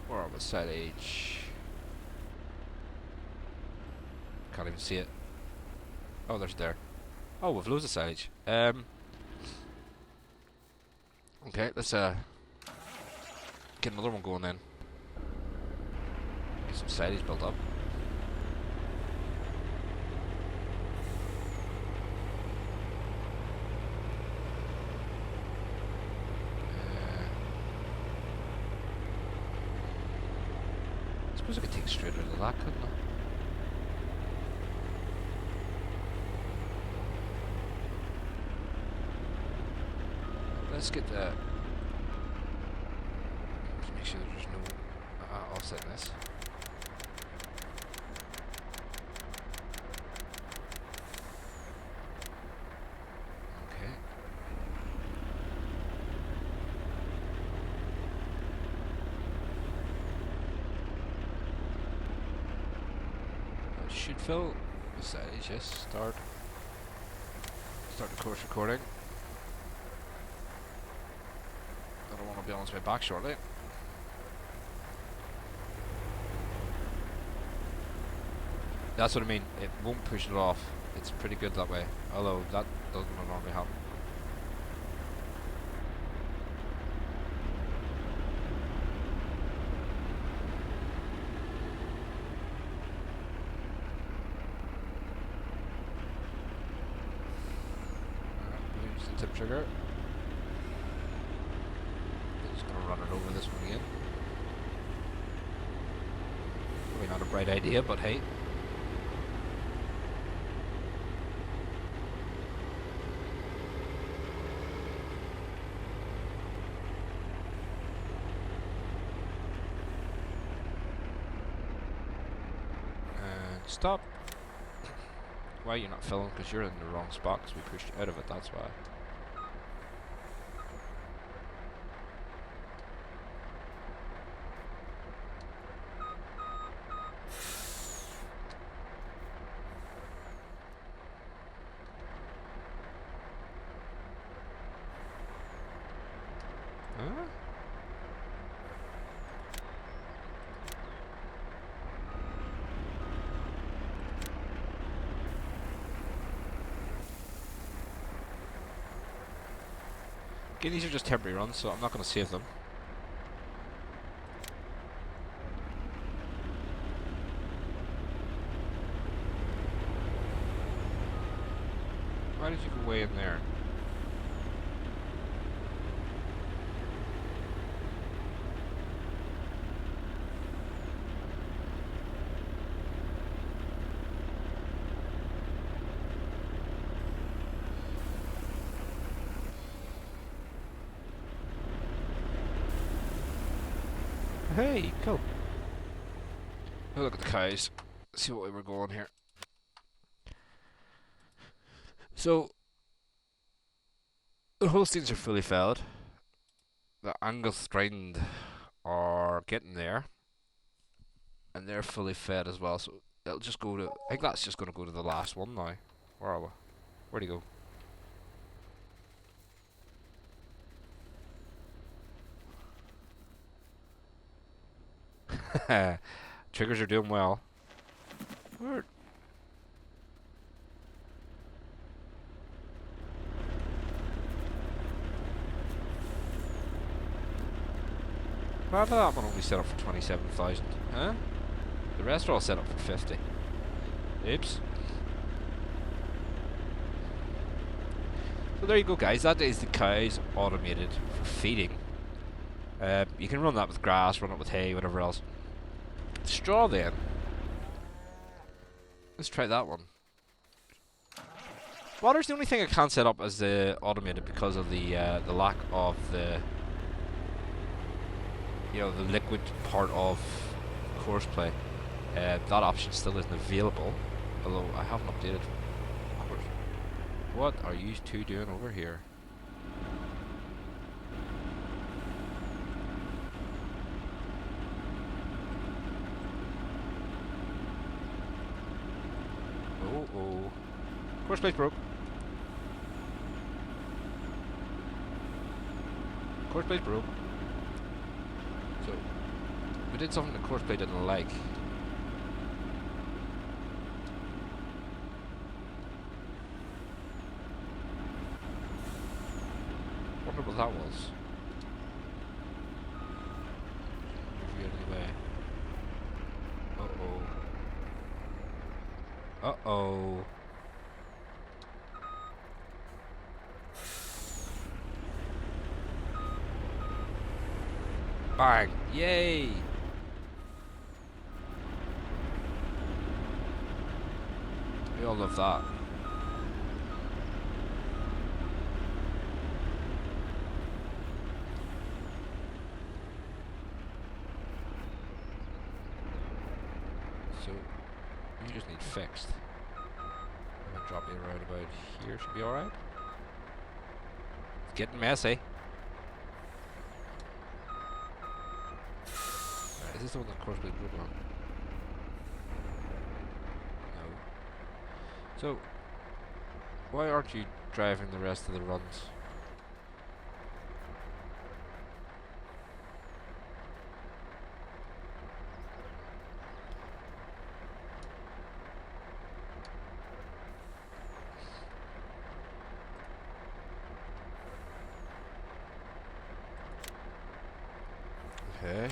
Where are we? Silage. Can't even see it. Oh, there's there. Oh, we've loads of silage. Okay, let's get another one going then. Get some silage built up. I suppose I could take straight out of that, couldn't I? Let's get the. Just make sure there's no offset in this. Okay. That should fill the silage. Yes. Start the course recording. I don't want to be on its way back shortly. That's what I mean. It won't push it off. It's pretty good that way. Although that doesn't normally happen. Alright, use the tip trigger. Just gonna run it over this one again. Probably not a bright idea, but hey. Stop. Why are you not filling? Because you're in the wrong spot, because we pushed you out of it, that's why. Huh? Okay, these are just temporary runs, so I'm not going to save them. Why did you go way in there? Hey, cool. Oh, look at the cows. Let's see what way we're going here. So, the Holsteins are fully fed. the Angus Grind are getting there, and they're fully fed as well. So it'll just go to. I think that's just going to go to the last one now. Where are we? Where'd he go? Triggers are doing well. Where? Why did that one only set up for 27,000? Huh? The rest are all set up for 50. Oops. So there you go, guys. That is the cows automated for feeding. You can run that with grass, run it with hay, whatever else. Straw then. Let's try that one. Water's the only thing I can't set up as automated because of the lack of the the liquid part of courseplay. That option still isn't available, although I haven't updated. Of course. What are you two doing over here? Oh. Course broke. Course broke. So, we did something the courseplay didn't like. Wonder what that was. Anyway. Uh-oh. Bang! Yay! We all love that. So, you just need fixed. I'm gonna drop you right about here, should be alright. It's getting messy. Is this the one that course broke on? No. So, why aren't you driving the rest of the runs? Okay.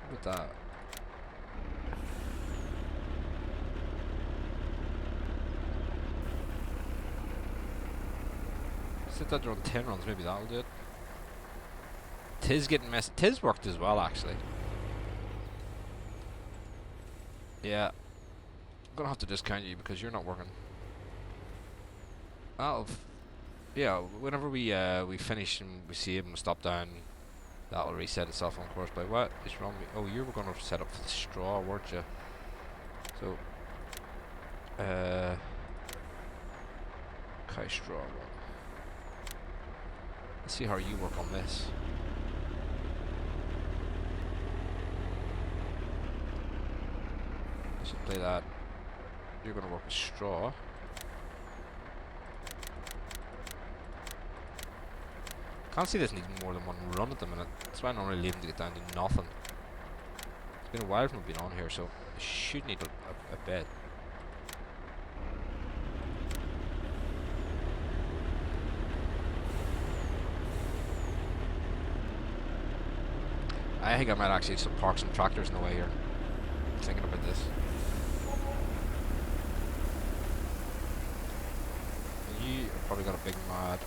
Look at that. Set that on 10 runs, maybe that'll do it. Tis getting messy. Tis worked as well, actually. Yeah. I'm gonna have to discount you because you're not working. Yeah, whenever we finish and we save and stop down, that'll reset itself on course. But what is wrong with me? Oh, you were gonna set up for the straw, weren't you? So, okay, straw one. Let's see how you work on this. Let's play that. You're gonna work with straw. Can't see this needing more than one run at the minute. That's why I normally leave them to get down to nothing. It's been a while from we've been on here, so I should need a bed. I think I might actually park some tractors in the way here. Thinking about this. And you probably got a big mad.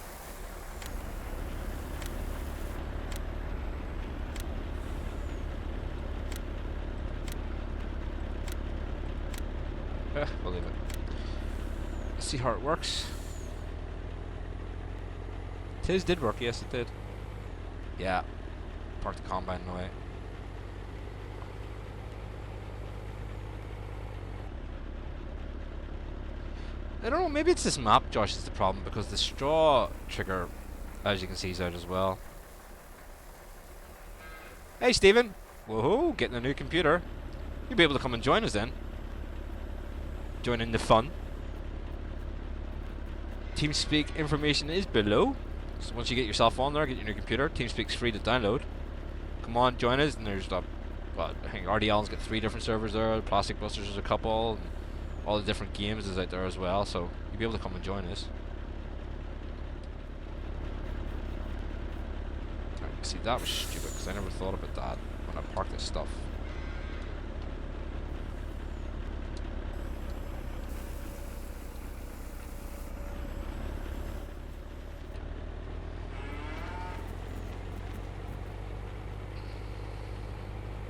We'll leave it. Let's see how it works. Tis did work, yes it did. Yeah. Park the combine in the way. I don't know, maybe it's this map, Josh, is the problem, because the straw trigger, as you can see, is out as well. Hey, Stephen! Whoa, getting a new computer. You'll be able to come and join us then. Join in the fun. TeamSpeak information is below. So once you get yourself on there, get your new computer. TeamSpeak's free to download. Come on, join us. And there's what I think RDAllen's got 3 different servers there. Plastic Busters is a couple. And all the different games is out there as well. So you'll be able to come and join us. See, that was stupid because I never thought about that when I parked this stuff.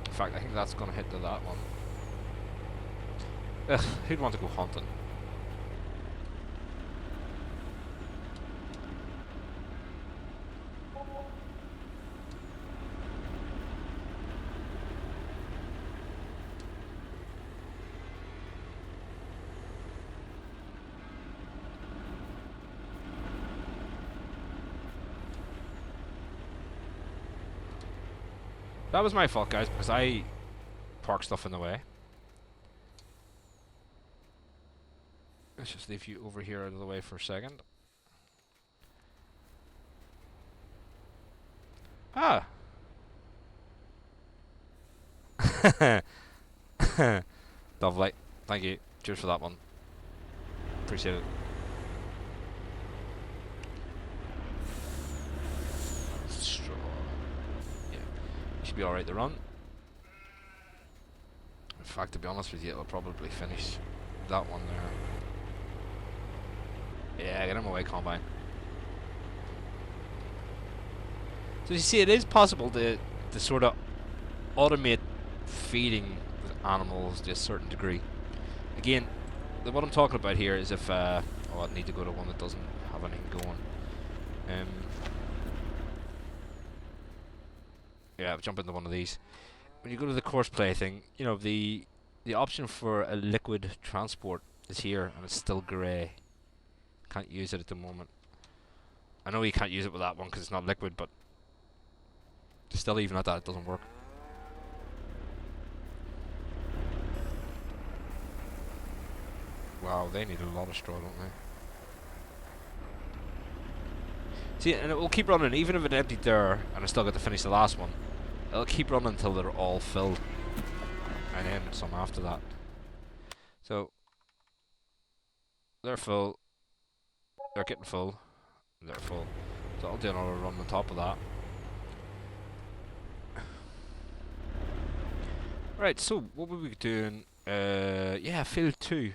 In fact, I think that's going to hit to that one. Ugh, who'd want to go hunting? That was my fault, guys, because I parked stuff in the way. Let's just leave you over here out of the way for a second. Ah! Lovely. Thank you. Cheers for that one. Appreciate it. Straw. Yeah. You should be alright to run. In fact, to be honest with you, it'll probably finish that one there. Yeah, get him away, Combine. So you see, it is possible to sort of automate feeding with animals to a certain degree. Again, what I'm talking about here is if oh, I need to go to one that doesn't have anything going. Yeah, I'll jump into one of these. When you go to the course play thing, you know, the option for a liquid transport is here, and it's still grey. Can't use it at the moment. I know you can't use it with that one because it's not liquid, but still, even at that, it doesn't work. Wow, they need a lot of straw, don't they? See, and it will keep running, even if it emptied there, and I still got to finish the last one. It'll keep running until they're all filled, and then some after that. So they're full. They're getting full. They're full. So I'll do another run on top of that. Right, so what were we doing? Yeah, field 2.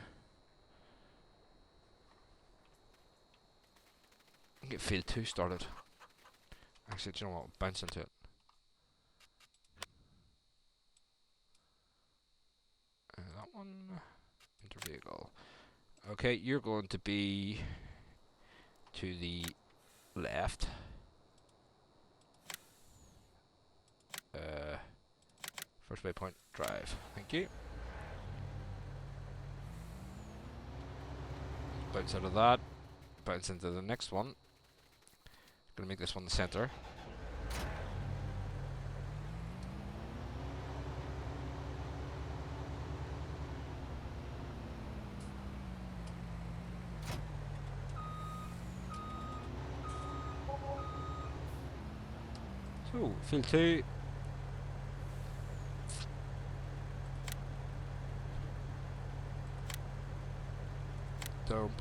Get field 2 started. Actually, do you know what? I'll bounce into it. That one. Enter vehicle. Okay, you're going to be to the left. First waypoint, drive. Thank you. Bounce out of that. Bounce into the next one. Gonna make this one the center. So, field 2. Dump.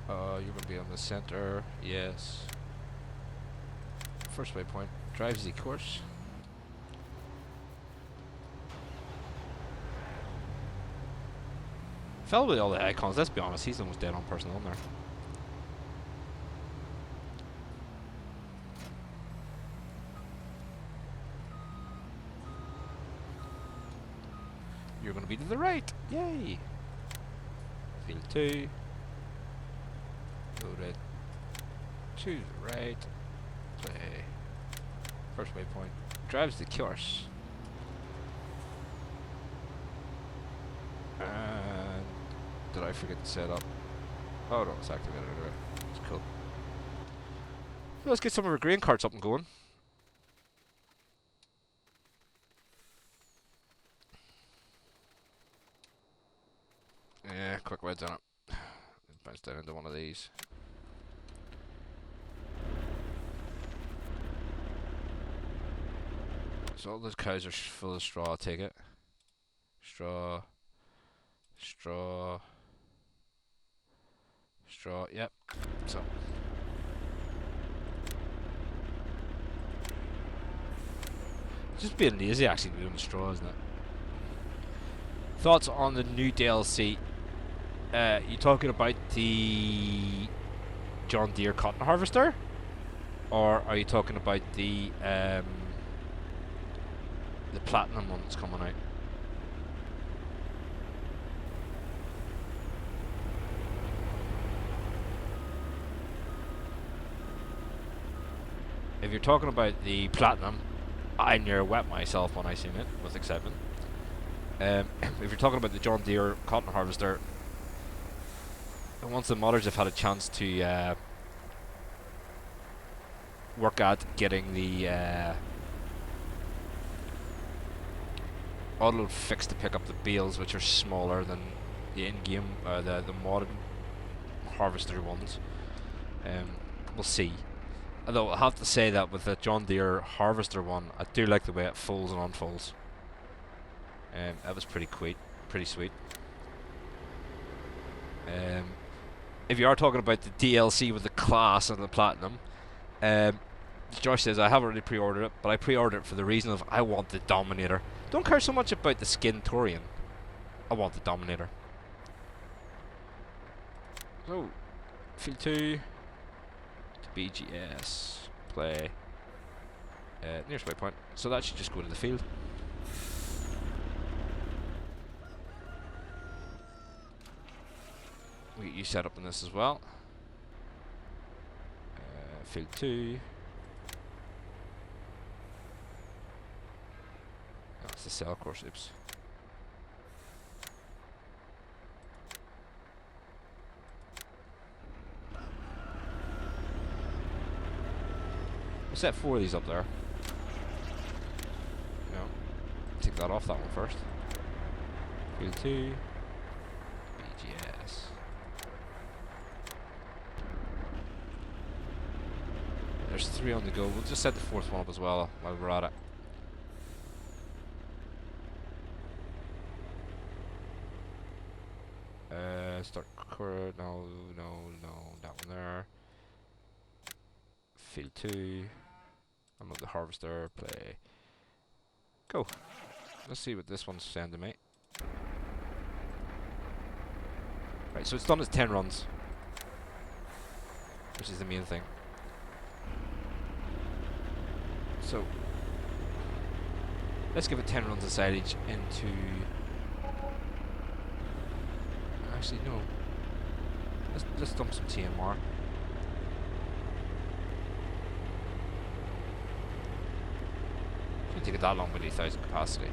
You're gonna be on the center. Yes. First waypoint. Drives the course. Fell with all the icons, let's be honest, he's the most dead on person on there. You're gonna be to the right! Yay! Field 2. Load it. To the right. Play. First waypoint. Drives the course. And did I forget to set up? Oh no, it's activated anyway. It's cool. Let's get some of our grain carts up and going. Yeah, quick way down it. Bounce down into one of these. So all those cows are full of straw, I take it. Straw. Straw. Straw, yep. So. Just being lazy actually doing the straw, isn't it? Thoughts on the new DLC? You talking about the John Deere cotton harvester? Or are you talking about the platinum one that's coming out? If you're talking about the platinum, I near wet myself when I seen it with excitement. If you're talking about the John Deere cotton harvester, once the modders have had a chance to work at getting the auto fixed to pick up the bales, which are smaller than the in-game, the modern harvester ones, we'll see. Although I have to say that with the John Deere harvester one, I do like the way it folds and unfolds. That was pretty sweet. If you are talking about the DLC with the class and the platinum, Josh says I haven't really pre-ordered it, but I pre-ordered it for the reason of I want the Dominator. Don't care so much about the skin Torian. I want the Dominator. So, field 2 to BGS play nearest waypoint. So that should just go to the field. We get you set up in this as well. Field 2. That's the cell course, oops. We'll set 4 of these up there. No. Take that off that one first. Field 2. BGS. There's 3 on the go. We'll just set the 4th one up as well while we're at it. Start no, that one there. Field 2. Unload the harvester, play. Go. Let's see what this one's saying to me. Right, so it's done as 10 runs. Which is the main thing. So let's give it 10 runs of silage into... Actually, no. Let's dump some TMR. Shouldn't take it that long with 8,000 capacity.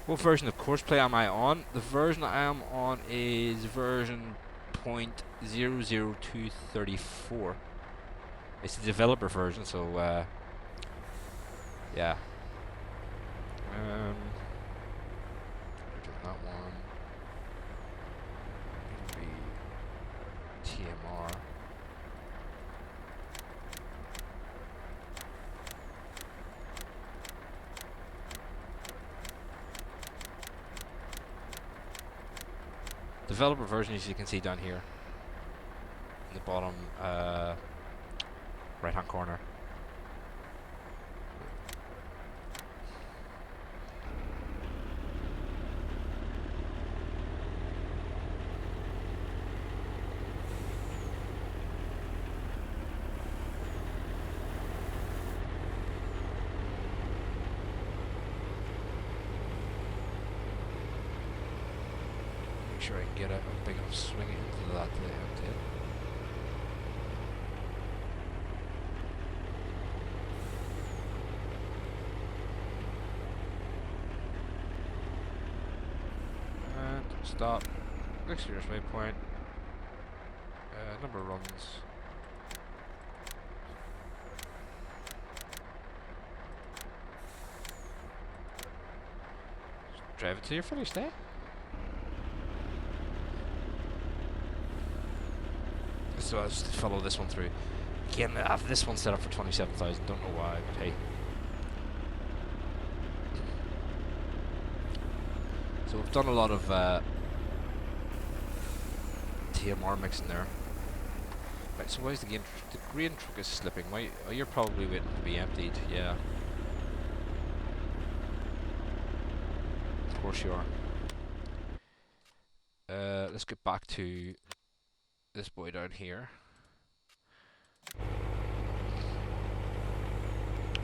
What version of Courseplay am I on? The version I am on is version 0.00234. It's the developer version, so yeah. That one. It'll be TMR. Developer version, as you can see down here in the bottom right hand corner. Sure I can get a big enough swing into that to empty it. stop. Experience waypoint. Number of runs. Just drive it till you're finished, eh? So I'll just follow this one through. Again, I have this one set up for 27,000. Don't know why, but hey. So we've done a lot of TMR mixing there. Right, so why is the grain truck is slipping? Why? Oh, you're probably waiting to be emptied. Yeah. Of course you are. Let's get back to this boy down here.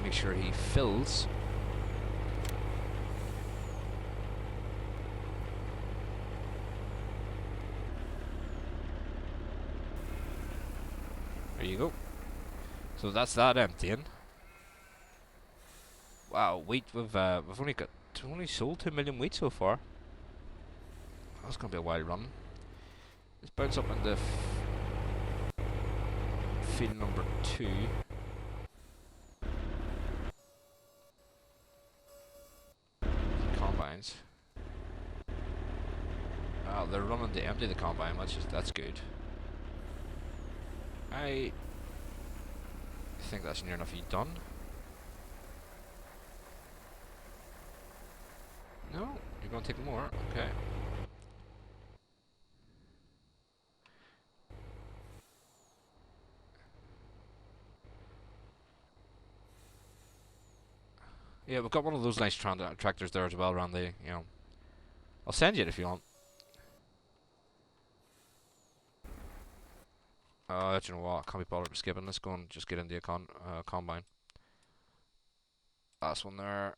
Make sure he fills. There you go. So that's that emptying. Wow, wheat we've only sold 2 million wheat so far. That's gonna be a wild run. Let's bounce up into field number 2. Combines. Oh, they're running to empty the combine. That's good. I think that's near enough done. No, you're gonna take more. Okay. Yeah, we've got one of those nice tractors there as well around the, you know. I'll send you it if you want. Do you know what? I can't be bothered with skipping. Let's go and just get into a combine. Last one there.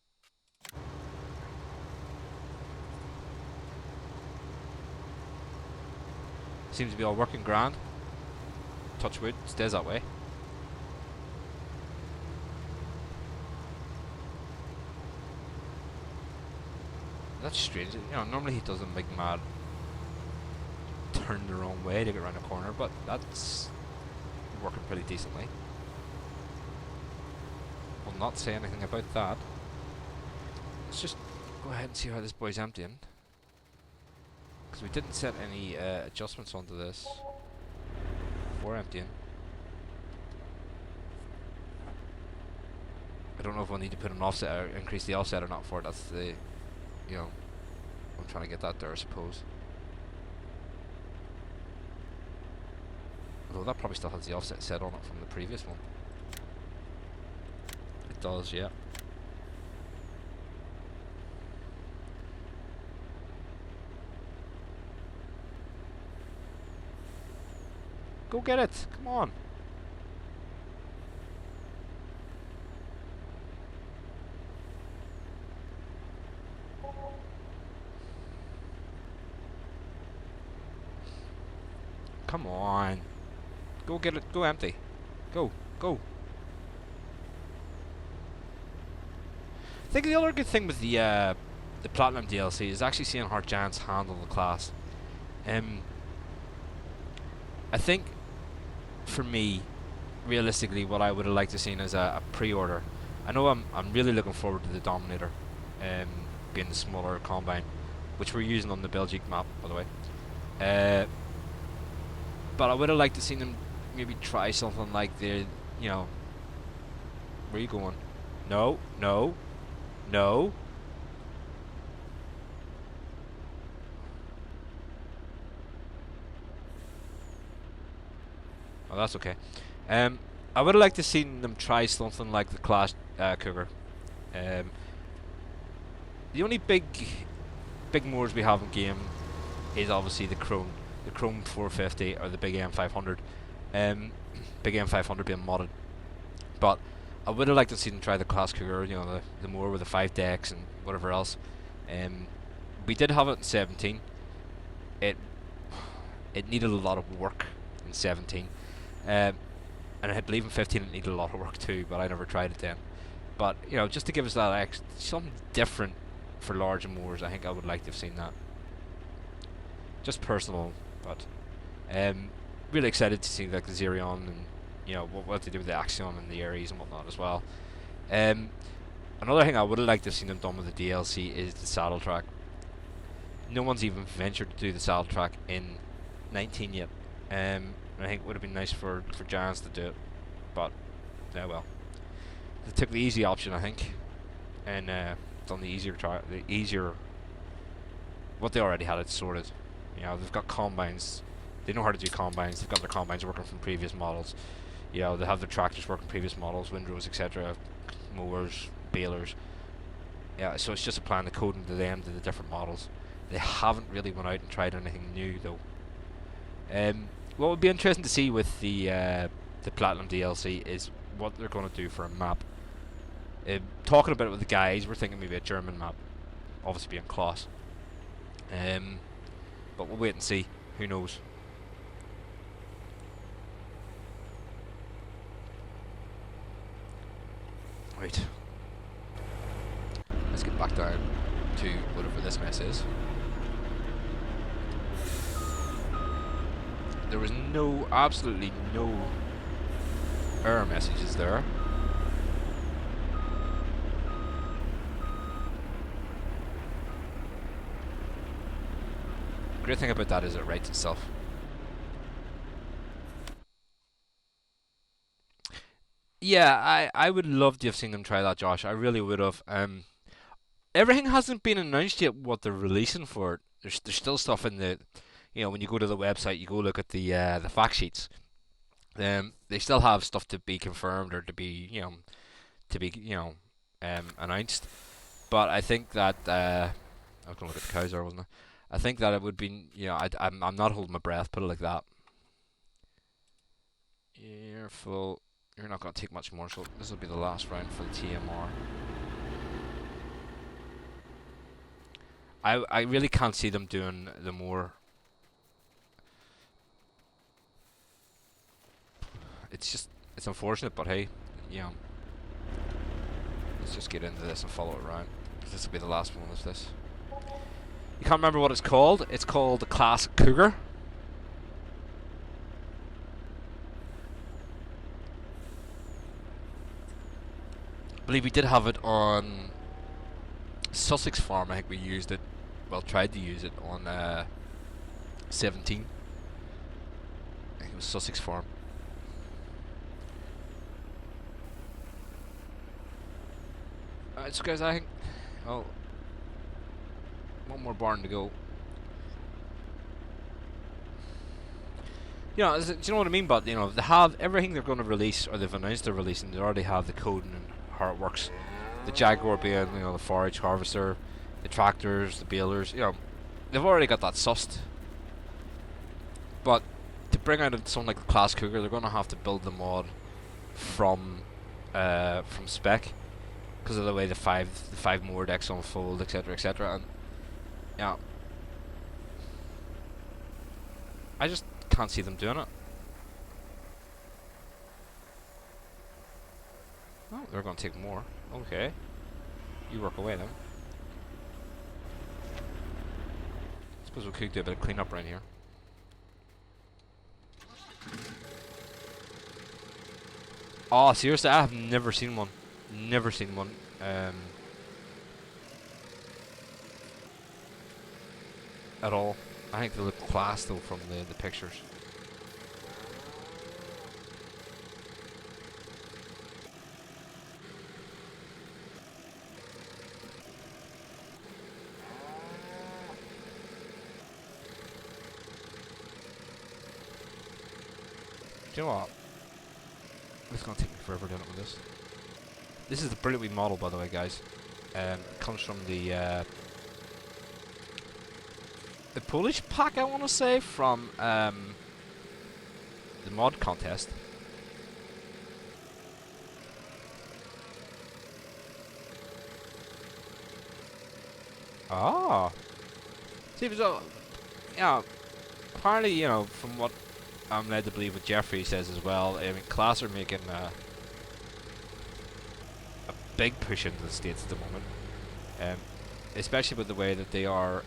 Seems to be all working grand. Touch wood, stays that way. That's strange. You know, normally he does a big mad turn the wrong way to get around the corner, but that's working pretty decently. I'll not say anything about that. Let's just go ahead and see how this boy's emptying, because we didn't set any adjustments onto this for emptying. I don't know if we'll need to put an offset or increase the offset or not for it. That's the, you know, I'm trying to get that there, I suppose. Although that probably still has the offset set on it from the previous one. It does, yeah. Go get it! Come on! Come on! Go get it! Go empty! Go! Go! I think the other good thing with the Platinum DLC is actually seeing how Giants handle the class. I think, for me, realistically, what I would have liked to seen is a pre-order. I know I'm really looking forward to the Dominator, being the smaller combine, which we're using on the Belgique map, by the way. But I would have liked to seen them maybe try something like the, you know, where are you going? No, no, no. Oh, that's okay. I would have liked to seen them try something like the Clash Cougar. The only big mowers we have in game is obviously the Chrome 450 or the big M500. Big M500 being modded, but I would have liked to see them try the Clash Cougar. You know, the mower with the 5 decks and whatever else. We did have it in 17. It needed a lot of work in 17. And I believe in 15 it needed a lot of work too, but I never tried it then. But, you know, just to give us that something different for larger mowers, I think I would like to have seen that. just personal, but really excited to see like the Xerion and what they do with the Axion and the Ares and whatnot as well. Another thing I would have liked to have seen them done with the DLC is the saddle track. No one's even ventured to do the saddle track in 19 yet. I think it would have been nice for Giants to do it, but yeah, well, they took the easy option, I think, and done the easier. What they already had it sorted. They've got combines. They know how to do combines. They've got their combines working from previous models. They have their tractors working previous models, windrows, etc., mowers, balers. Yeah, so it's just applying the code into them to the different models. They haven't really went out and tried anything new though. What would be interesting to see with the Platinum DLC is what they're going to do for a map. Talking about it with the guys, we're thinking maybe a German map, obviously being Klaus. But we'll wait and see. Who knows? Right. Let's get back down to whatever this mess is. There was absolutely no error messages there. Great thing about that is it writes itself. Yeah, I would love to have seen them try that, Josh. I really would have. Everything hasn't been announced yet what they're releasing for it. There's still stuff in the, when you go to the website, you go look at the fact sheets. They still have stuff to be confirmed or to be announced. But I think that I was gonna look at the cows there, wasn't I? I think that it would be, I'm not holding my breath. Put it like that. You're full. You're not going to take much more, so this will be the last round for the TMR. I really can't see them doing the more. It's unfortunate, but hey, let's just get into this and follow it around. This will be the last one of this. You can't remember what it's called. It's called the Class Cougar. I believe we did have it on Sussex Farm. I think we used it. Well, tried to use it on 17. I think it was Sussex Farm. Alright, so guys, I think, one more barn to go. Do you know what I mean? But they have everything they're going to release, or they've announced they're releasing. They already have the code and how it works. The Jaguar being, the forage harvester, the tractors, the balers. They've already got that sussed. But to bring out something like the Class Cougar, they're going to have to build the mod from spec, because of the way the five more decks unfold, etc., etc. And I just can't see them doing it. Oh, they're going to take more. Okay, you work away then. Suppose we could do a bit of cleanup around here. Oh, seriously, I have never seen one. Never seen one. At all. I think they look class though from the pictures. Do you know what? It's gonna take me forever doing it with this. This is a brilliant wee model, by the way, guys. It comes from the Polish pack, I want to say, from the mod contest. Ah. See, so, apparently, from what I'm led to believe what Jeffrey says as well, I mean, Class are making a big push into the States at the moment. Especially with the way that they are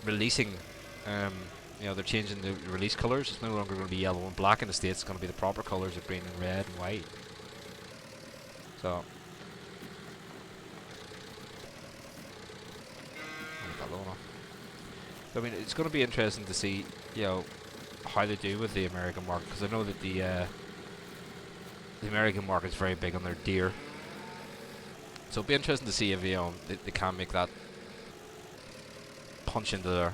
releasing, you know, they're changing the release colours. It's no longer going to be yellow and black in the States. It's going to be the proper colours of green and red and white. So, I mean, it's going to be interesting to see, you know, how they do with the American market, because I know that the American market is very big on their Deere. So it'll be interesting to see if, you know, they can make that punch into there.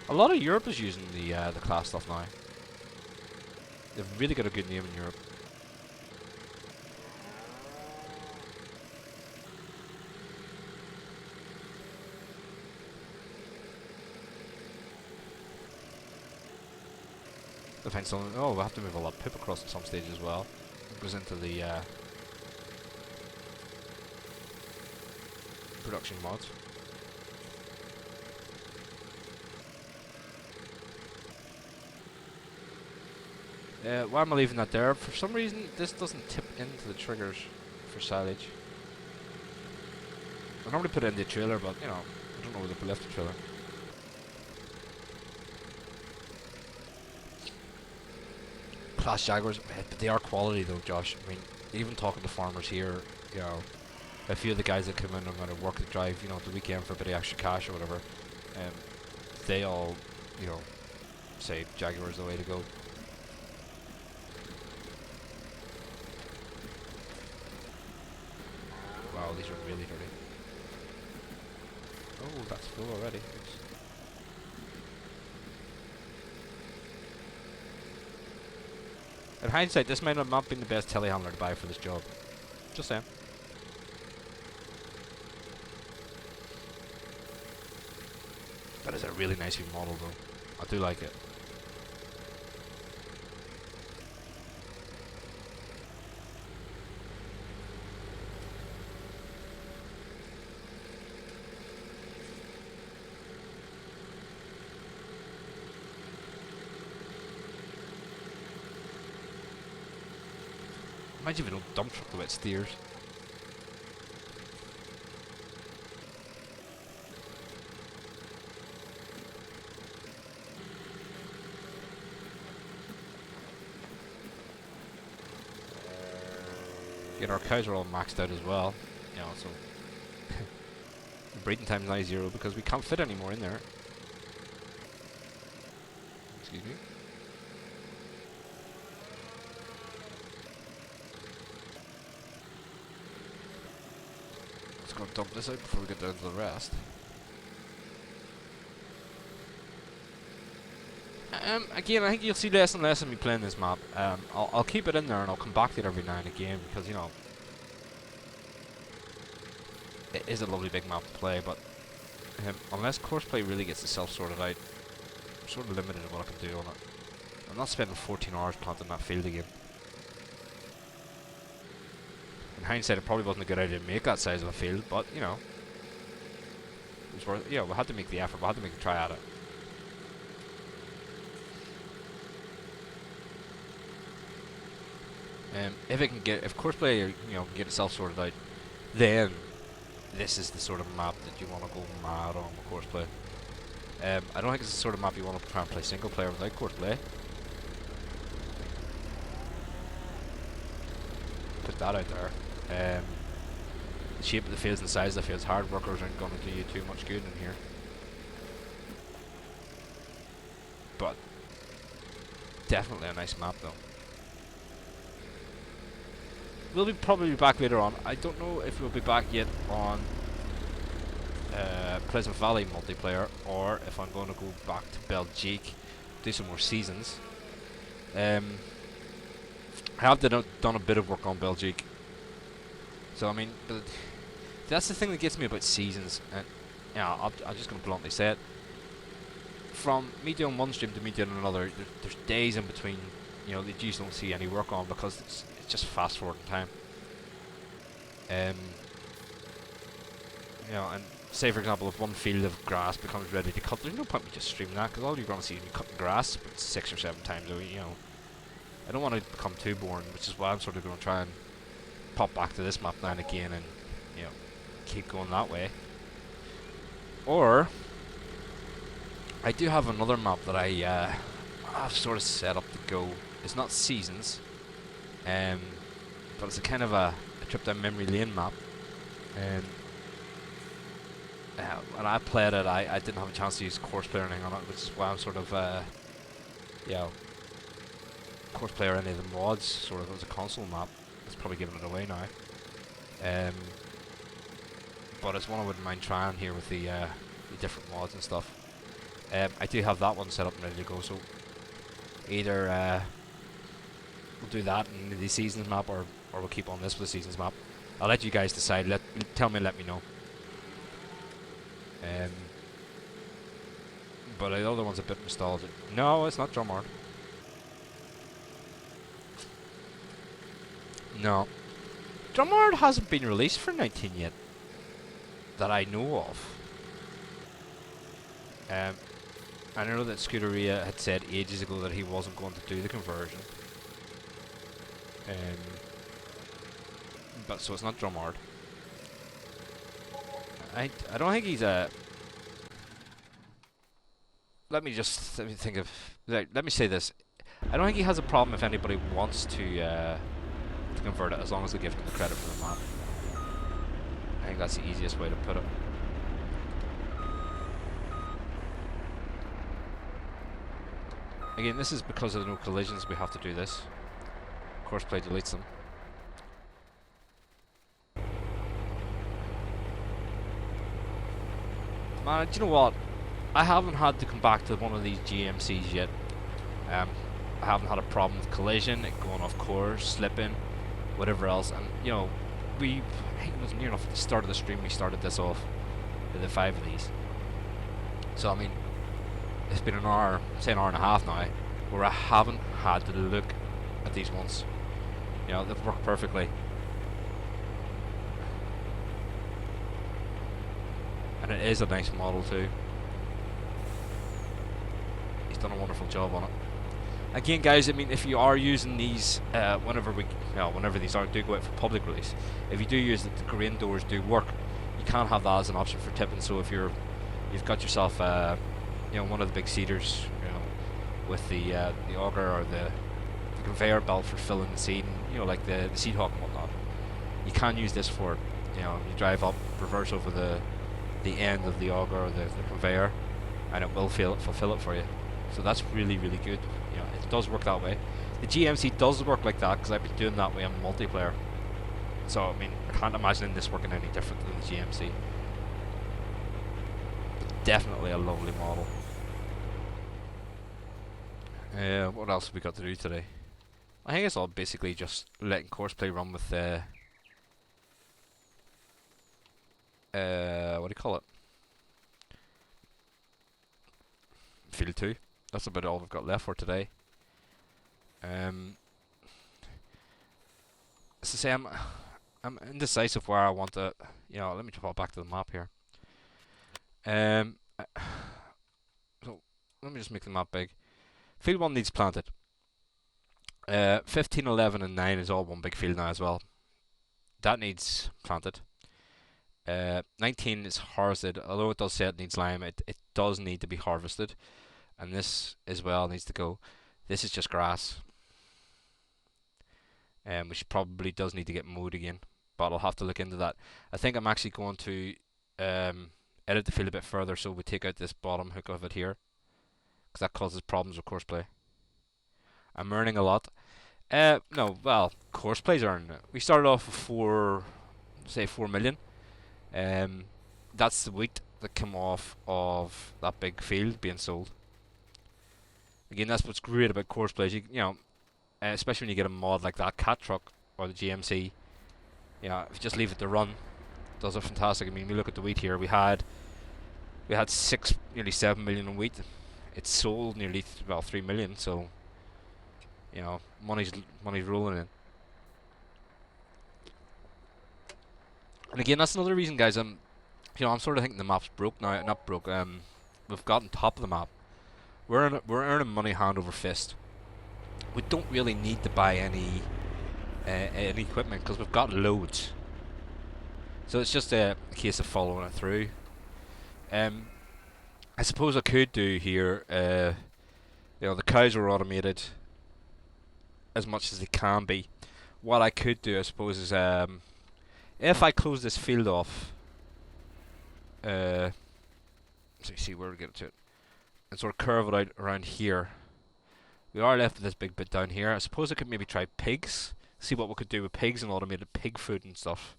A lot of Europe is using the class stuff now. They've really got a good name in Europe. I find something. Oh, we'll have to move a lot of pip across at some stage as well. It goes into the production mods. Why am I leaving that there? For some reason, this doesn't tip into the triggers for silage. I normally put it in the trailer, but you know, I don't know where they left the trailer. Class Jaguars, but they are quality though, Josh. I mean, even talking to farmers here, you know, a few of the guys that come in and going to work the drive, you know, the weekend for a bit of extra cash or whatever, they all, you know, say Jaguar's the way to go. Wow, these are really dirty. Oh, that's full already. Oops. In hindsight, this might have not been the best telehandler to buy for this job. Just saying. That is a really nicely model though. I do like it. Imagine if it don't dump truck the way it steers. Again, our cows are all maxed out as well. You know, so the breeding time's now 0 because we can't fit any more in there. Excuse me. Let's go dump this out before we get down to the rest. Again, I think you'll see less and less of me playing this map. I'll keep it in there and I'll come back to it every now and again because, you know, it is a lovely big map to play, but unless courseplay really gets itself sorted out, I'm sort of limited in what I can do on it. I'm not spending 14 hours planting that field again. In hindsight, it probably wasn't a good idea to make that size of a field, but, you know, it was worth it. Yeah, we had to make the effort, we had to make a try at it. If courseplay, you know, can get itself sorted out, then this is the sort of map that you want to go mad on with courseplay. I don't think it's the sort of map you want to try and play single player without courseplay. Put that out there. The shape of the fields and the size of the fields, hard workers aren't going to do you too much good in here. But definitely a nice map though. We'll be probably back later on. I don't know if we'll be back yet on Pleasant Valley multiplayer, or if I'm going to go back to Belgique, do some more seasons. I have done a bit of work on Belgique, so I mean, but that's the thing that gets me about seasons. And yeah, I'm just going to bluntly say it. From me doing one stream to me doing another, there's days in between, you know, that you just don't see any work on because it's just fast forward in time. You know, and say for example, if one field of grass becomes ready to cut, there's no point in me just streaming that because all you're going to see is me cutting grass 6 or 7 times a week. You know, I don't want to become too boring, which is why I'm sort of going to try and pop back to this map now and again and you know, keep going that way. Or I do have another map that I've sort of set up to go. It's not seasons, but it's a kind of a trip down memory lane map. When I played it, I didn't have a chance to use course play or anything on it, which is why I'm sort of, course play or any of the mods, sort of as a console map. It's probably giving it away now. But it's one I wouldn't mind trying here with the different mods and stuff. I do have that one set up and ready to go, so either we'll do that in the seasons map, or we'll keep on this for the seasons map. I'll let you guys decide. Tell me, let me know. But the other one's a bit nostalgic. No, it's not Drummond. No. Drummond hasn't been released for 19 yet, that I know of. I know that Scuderia had said ages ago that he wasn't going to do the conversion. But so it's not Drummond. I don't think he's a... Let me think of... Let me say this. I don't think he has a problem if anybody wants to convert it, as long as they give him the credit for the map. I think that's the easiest way to put it. Again, this is because of the no collisions we have to do this. Course play deletes them. Man, do you know what? I haven't had to come back to one of these GMCs yet. I haven't had a problem with collision, it going off course, slipping, whatever else. And you know, I think it was near enough at the start of the stream we started this off with the 5 of these. So I mean, it's been an hour, say an hour and a half now, where I haven't had to look at these ones. You know, they've worked perfectly. And it is a nice model too. He's done a wonderful job on it. Again, guys, I mean, if you are using these, whenever these do go out for public release, if you do use it, the grain doors do work. You can have that as an option for tipping. So if you've got yourself, one of the big seeders, with the auger or the conveyor belt for filling the seed, and, like the seed hawk and whatnot, you can use this for it. You drive up, reverse over the end of the auger or the conveyor, and it will fulfill it for you. So that's really, really good. It does work that way. The GMC does work like that because I've been doing that way on multiplayer. So I mean, I can't imagine this working any different than the GMC. But definitely a lovely model. What else have we got to do today? I think it's all basically just letting course play run with what do you call it? Field 2. That's about all we've got left for today. As I say, I'm indecisive where I want to. Let me fall back to the map here. So let me just make the map big. Field 1 needs planted. 15, 11, and 9 is all one big field now as well. That needs planted. 19 is harvested, although it does say it needs lime. It does need to be harvested, and this as well needs to go. This is just grass, which probably does need to get mowed again, but I'll have to look into that. I think I'm actually going to edit the field a bit further, so we take out this bottom hook of it here, because that causes problems with course play. I'm earning a lot. Course play's earning it. We started off with 4 million. That's the wheat that came off of that big field being sold. Again, that's what's great about course plays. Especially when you get a mod like that cat truck or the GMC. If you just leave it to run, it does a fantastic. I mean, we look at the wheat here. We had nearly 7 million in wheat. It's sold nearly 3 million. So, money's rolling in. And again, that's another reason, guys. I'm sort of thinking the map's broke now. Not broke. We've gotten top of the map. We're earning money hand over fist. We don't really need to buy any equipment because we've got loads. So it's just a case of following it through. I suppose I could do here, the cows are automated as much as they can be. What I could do, I suppose, is if I close this field off, so you see where we get to it, and sort of curve it out around here, we are left with this big bit down here. I suppose I could maybe try pigs, see what we could do with pigs and automated pig food and stuff.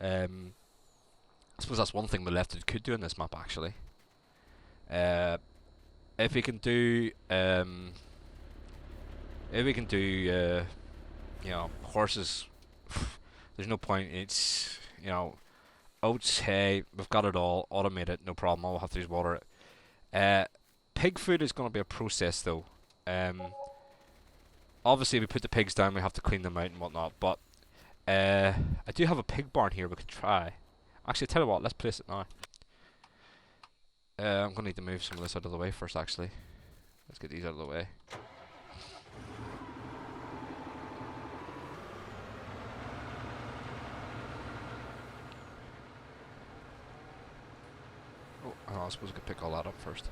I suppose that's one thing we left that could do in this map actually. If we can do, horses. There's no point. It's oats, hay. We've got it all automated. No problem. All we'll have to do is water it. Pig food is going to be a process though. Obviously, if we put the pigs down, we have to clean them out and whatnot. But I do have a pig barn here we could try. Actually, tell you what, let's place it now. I'm going to need to move some of this out of the way first, actually. Let's get these out of the way. Oh, I suppose I could pick all that up first.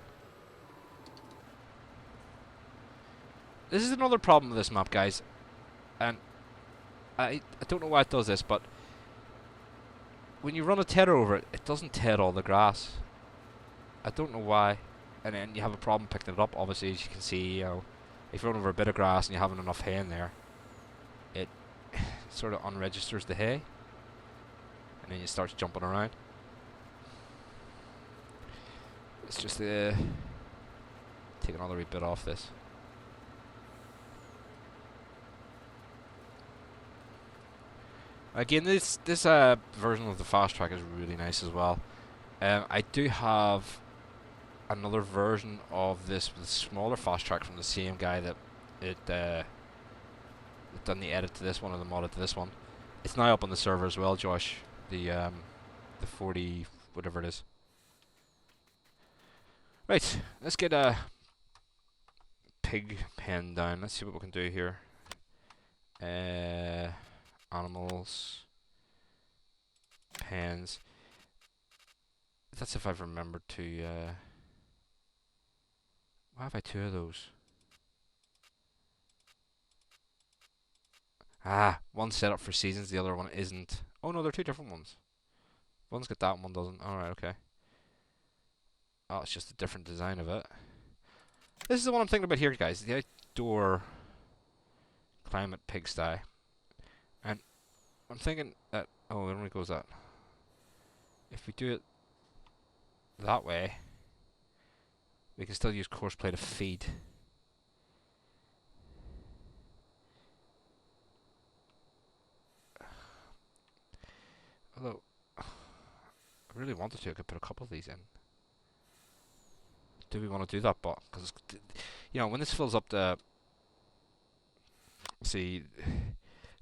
This is another problem with this map, guys. And I don't know why it does this, but when you run a tedder over it, it doesn't ted all the grass. I don't know why. And then you have a problem picking it up, obviously, as you can see. If you run over a bit of grass and you haven't enough hay in there, it sort of unregisters the hay. And then it starts jumping around. It's just take another wee bit off this. Again, this version of the fast track is really nice as well. I do have another version of this with a smaller fast track from the same guy that done the edit to this one, or the modded to this one. It's now up on the server as well, Josh. The 40 whatever it is. Right, let's get a pig pen down. Let's see what we can do here. Animals, pens. That's if I've remembered to. Why have I two of those? One's set up for seasons, the other one isn't. Oh no, they're two different ones. One's got that, one doesn't. Alright, okay. Oh, it's just a different design of it. This is the one I'm thinking about here, guys. The outdoor climate pigsty. And I'm thinking that, oh, it only goes that. If we do it that way, we can still use coarse play to feed. Although, I really wanted to, I could put a couple of these in. Do we want to do that, but because when this fills up to, let's see,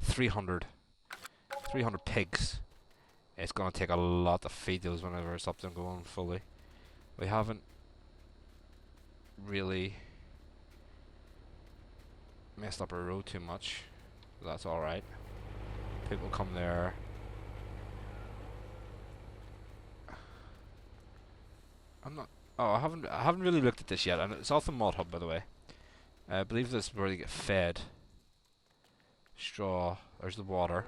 300 pigs, it's going to take a lot to feed those whenever it's up and going fully. We haven't really messed up our road too much, so that's alright. People come there. I haven't really looked at this yet, and it's off the mod hub, by the way. I believe this is where they get fed. Straw. There's the water.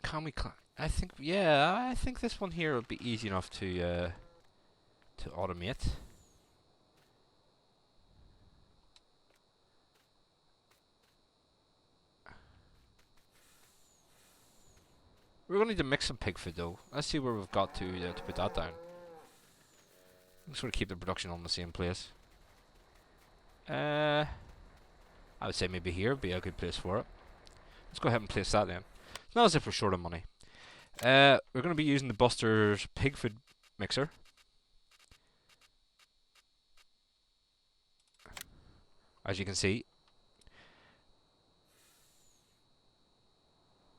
Can we? I think this one here would be easy enough to automate. We're going to need to mix some pig food though. Let's see where we've got to put that down. Sort of keep the production on the same place. I would say maybe here would be a good place for it. Let's go ahead and place that then. Not as if we're short of money. We're going to be using the Buster's pig food mixer. As you can see.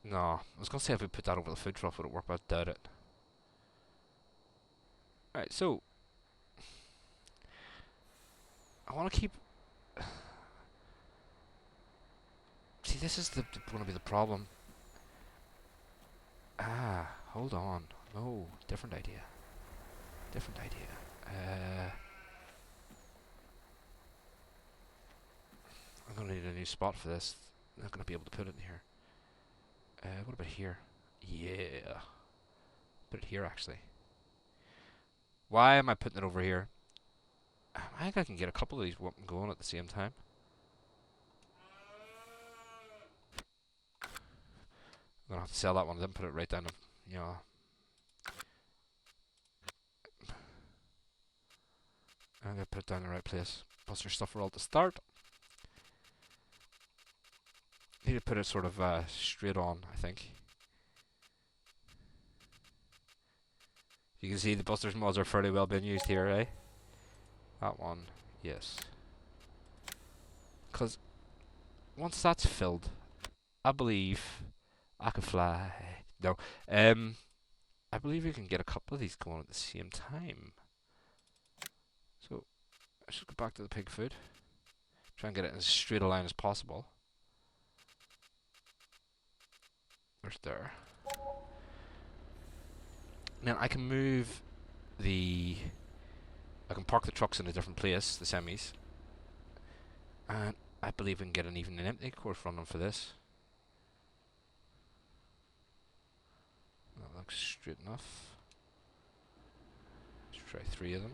No, I was going to say if we put that over the food trough would it work, but I doubt it. Alright, so I want to keep this is going to be the problem. Ah, hold on. No, different idea. Different idea. I'm going to need a new spot for this. I'm not going to be able to put it in here. What about here? Yeah. Put it here, actually. Why am I putting it over here? I think I can get a couple of these going at the same time. I'm going to have to sell that one and then put it right down, you know. I'm going to put it down in the right place. Plus your stuff are all to start. Need to put it sort of straight on, I think. You can see the Buster's mods are fairly well being used here, eh? That one, yes. Because once that's filled, I believe I can fly. No, I believe we can get a couple of these going at the same time. So I should go back to the pig food. Try and get it in as straight a line as possible. There's there. Now I can move the... I can park the trucks in a different place, the semis. And I believe we can get even an empty course running for this. That looks straight enough. Let's try 3 of them.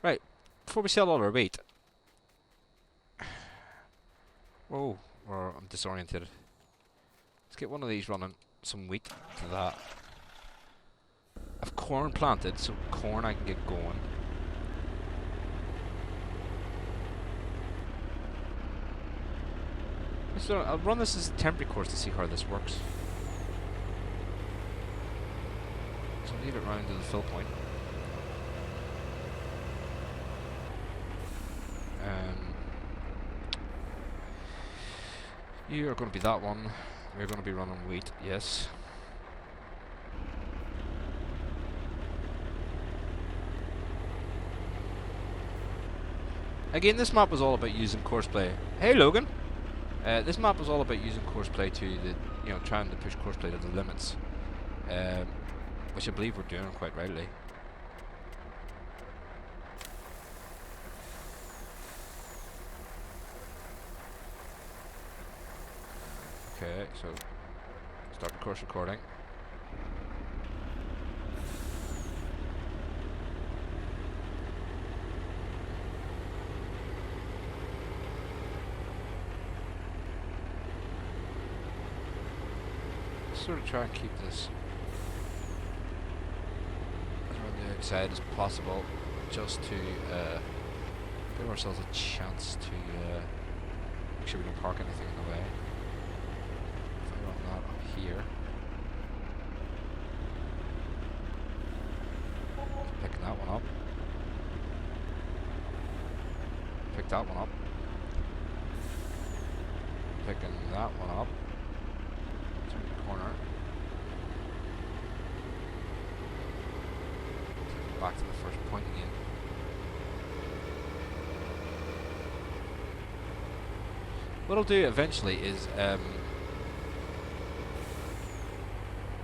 Right, before we sell all our wheat. Oh, or I'm disoriented. Let's get one of these running, some wheat to that. I've corn planted, so corn I can get going. So I'll run this as a temporary course to see how this works. So I'll leave it round to the fill point. You are going to be that one. We're going to be running wheat, yes. Again, this map was all about using courseplay. Hey, Logan. This map was all about using courseplay to the, you know, trying to push courseplay to the limits, which I believe we're doing quite rightly. Okay, so start the course recording. Sort of try and keep this as on the outside as possible, just to give ourselves a chance to make sure we don't park anything in the way. If I run that up here, picking that one up, pick that one up, picking that one up. Corner. Back to the first point again. What I'll do eventually is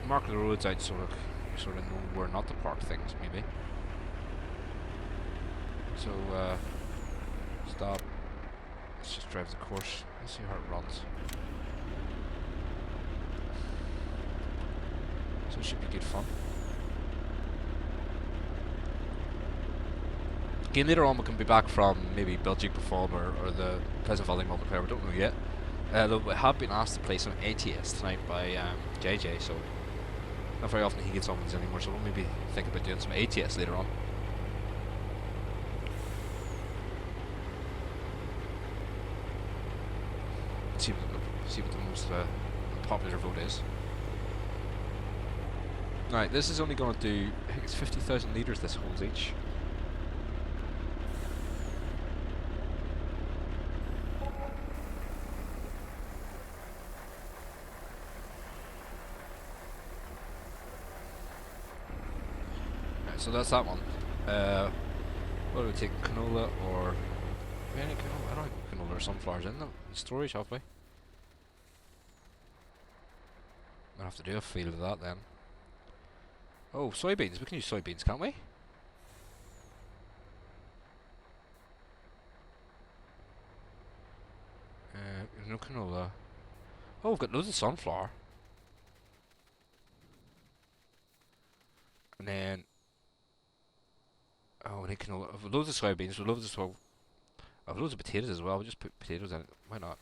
mark the roads out, sort of know where not to park things, maybe. So stop. Let's just drive the course. Let's see how it runs. So it should be good fun. Again, later on we can be back from maybe Belgique Perform or the Pleasant Valley multiplayer, we don't know yet. Though we have been asked to play some ATS tonight by JJ, so not very often he gets on with us anymore, so we'll maybe think about doing some ATS later on. See what the most popular vote is. Right, this is only going to do, I think it's 50,000 litres this holds each. Right, So that's that one. What are we taking? Canola or any canola? I don't think canola or sunflowers in them. Storage, have we? We'll have to do a field of that then. Oh, soybeans. We can use soybeans, can't we? No canola. Oh, we've got loads of sunflower. And then... oh, we need canola. We've loads of soybeans. We've loads of I've loads of potatoes as well. We'll just put potatoes in it. Why not?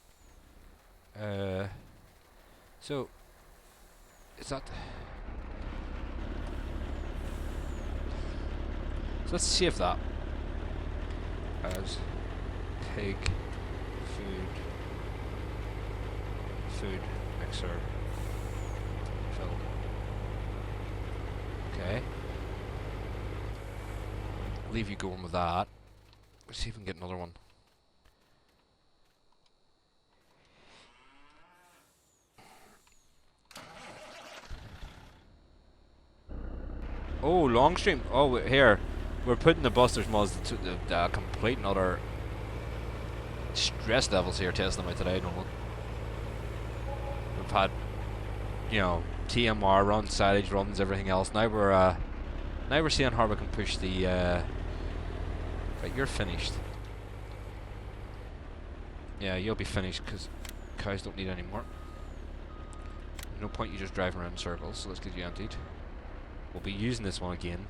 So... is that... so let's save that as pig food mixer fill. Okay. Leave you going with that. Let's see if we can get another one. Oh, long stream. Oh, here. We're putting the Buster's mods to the complete and utter stress levels here, testing them out today. Nolan. We've had, you know, TMR runs, silage runs, everything else. Now we're seeing how we can push the. Right, you're finished. Yeah, you'll be finished because cows don't need any more. There's no point you just driving around in circles. So let's get you emptied. We'll be using this one again.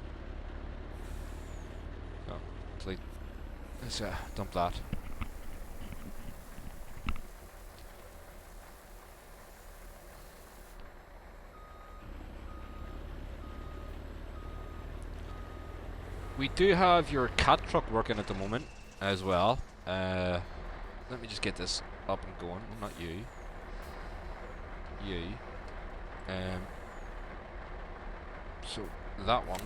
Oh, let's dump that. We do have your cat truck working at the moment as well. Let me just get this up and going. Well, not you. You. So that one.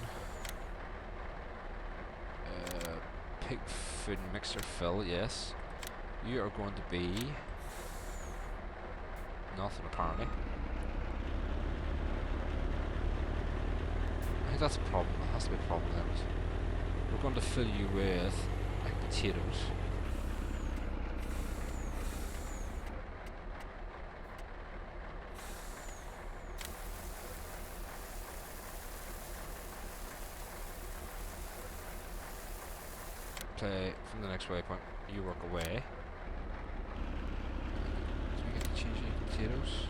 Pig food mixer fill, yes. You are going to be nothing apparently. I think that's a problem. That has to be a problem then. We're going to fill you with like potatoes. Play from the next waypoint. You work away. Do we get to change any potatoes?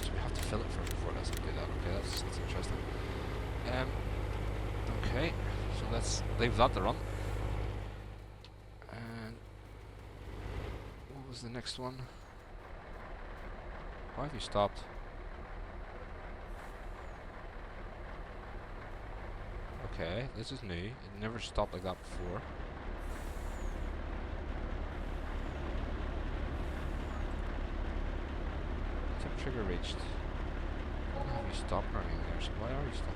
So we have to fill it first before let's do that. Okay, that's interesting. Okay, so let's leave that to run. And what was the next one? Why have you stopped? Okay, this is new. It never stopped like that before. Tip trigger reached. Why have you stopped running there? So why are you stopping?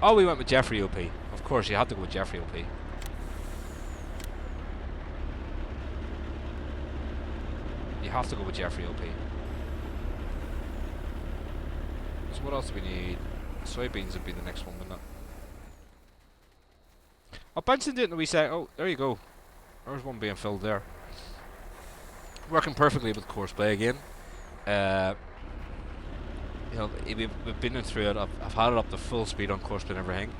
Oh, we went with Jeffrey OP. Of course, you had to go with Jeffrey OP. You have to go with Jeffrey OP. So what else do we need? Soybeans would be the next one, wouldn't it? I'll bounce into it and we say, oh, there you go. There's one being filled there. Working perfectly with Courseplay again. You know, we've been through it. I've had it up to full speed on Courseplay and everything.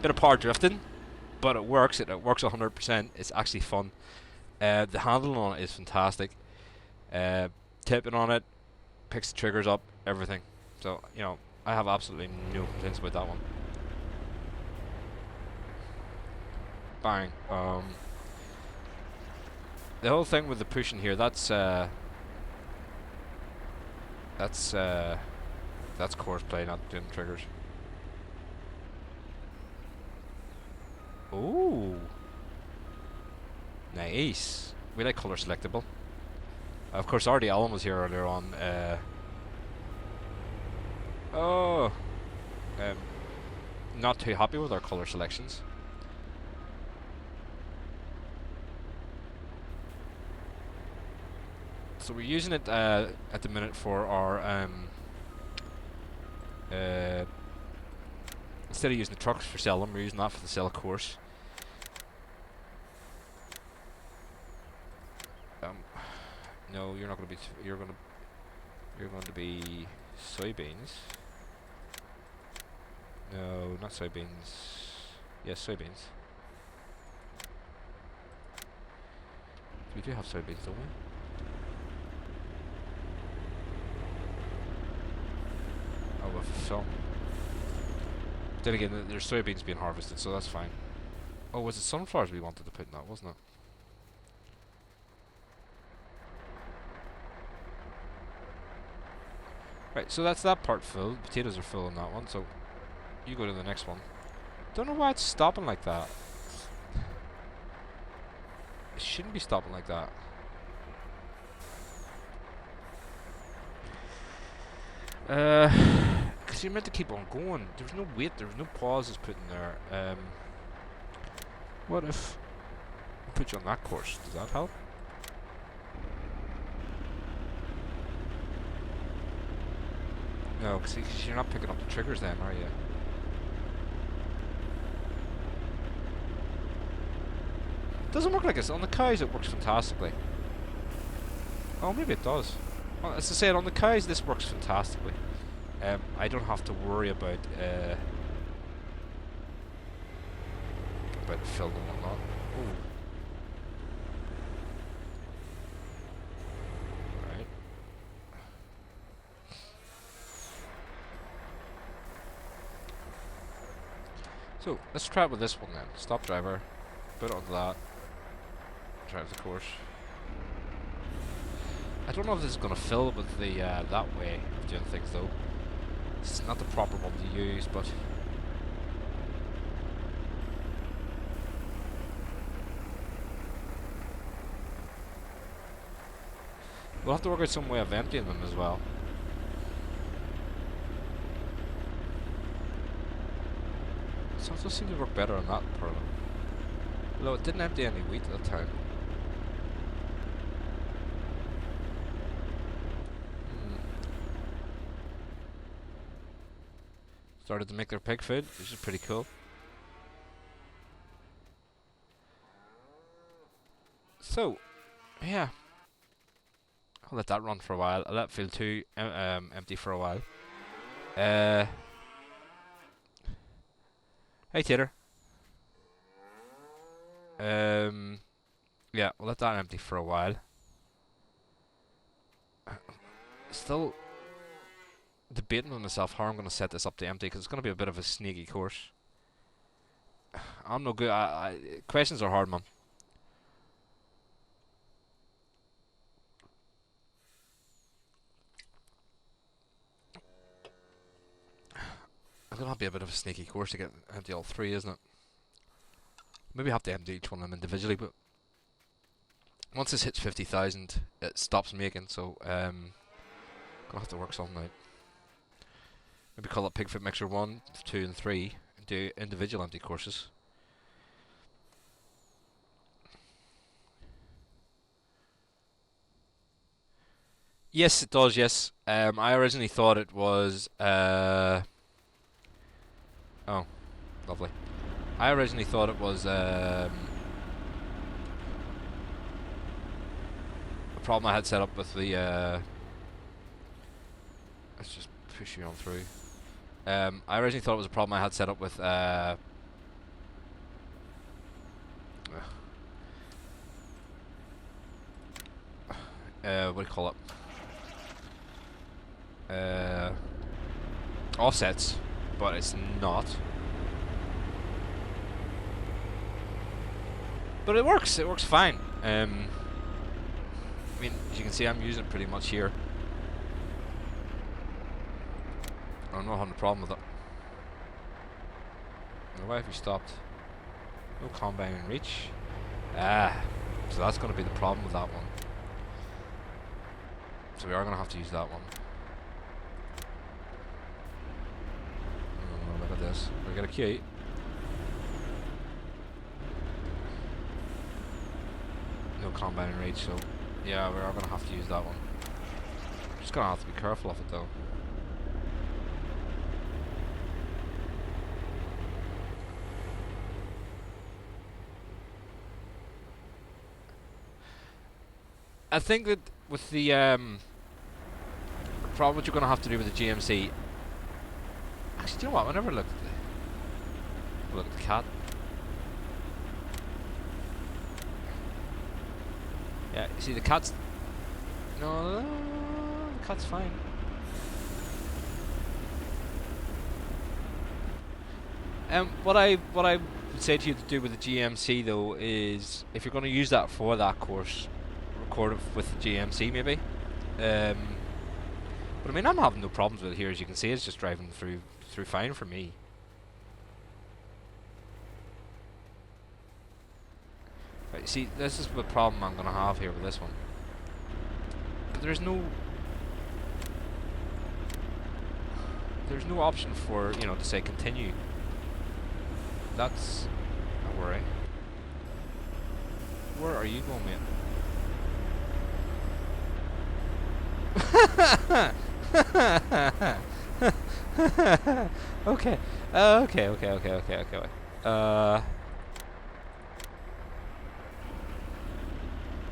Bit of power drifting, but it works. It works 100%. It's actually fun. The handling on it is fantastic. Tipping on it, picks the triggers up, everything. So, you know, I have absolutely no complaints about that one. Bang. The whole thing with the pushing here, that's Courseplay, not doing triggers. Ooh. Nice. We like color selectable. Of course, RDAllen was here earlier on. Not too happy with our color selections. So we're using it at the minute for our instead of using the trucks for selling, we're using that for the sell course. No, you're not going to be. You're going to be soybeans. No, not soybeans. Yes, soybeans. We do have soybeans, don't we? Oh, with film. Then again, there's soybeans being harvested, so that's fine. Oh, was it sunflowers we wanted to put in that, wasn't it? Right, so that's that part full. Potatoes are full on that one, so you go to the next one. Don't know why it's stopping like that. It shouldn't be stopping like that. Because you're meant to keep on going. There's no wait, there's no pauses put in there. What if I put you on that course? Does that help? No, because you're not picking up the triggers then, are you? Doesn't work like this. On the cows it works fantastically. Oh, maybe it does. Well, as I said, on the cows this works fantastically. I don't have to worry about filling and whatnot. Ooh. Right. So let's try it with this one then. Stop driver. Put it onto that. Drive the course. I don't know if this is going to fill with the that way of doing things though. It's not the proper one to use, but we'll have to work out some way of emptying them as well. So it does seem to work better on that part of them. Although it didn't empty any wheat at the time. Started to make their pig food, which is pretty cool. So, yeah. I'll let that run for a while. I'll let field 2 empty for a while. Hey Tater. Yeah, we'll let that empty for a while. Still debating with myself how I'm going to set this up to empty, because it's going to be a bit of a sneaky course. I'm no good. Questions are hard, man. It's going to be a bit of a sneaky course to get empty all three, isn't it? Maybe have to empty each one of them individually, but once this hits 50,000, it stops making, so gonna have to work something out. Maybe call it Pigfoot Mixer 1, 2 and 3 and do individual empty courses. Yes, it does, yes. I originally thought it was oh, lovely. I originally thought it was a problem I had set up with the let's just push you on through. I originally thought it was a problem I had set up with what do you call it? Offsets, but it's not. But it works fine. I mean, as you can see, I'm using it pretty much here. I'm not having a problem with it. Why have you stopped? No combine in reach. Ah, so that's going to be the problem with that one. So we are going to have to use that one. Oh, look at this. We got a key. No combine in reach, so Yeah, we are going to have to use that one. Just going to have to be careful of it though. I think that with the problem what you're going to have to do with the GMC. Actually, do you know what? I never looked at the cat. Yeah, you see the cat's... No, the cat's fine. What I would say to you to do with the GMC though is, if you're going to use that for that course, record it with the GMC maybe. But I mean, I'm having no problems with it here, as you can see. It's just driving through fine for me. Right, see, this is the problem I'm going to have here with this one. But there's no option for, you know, to say continue. That's a worry. Where are you going, mate? Okay. Okay.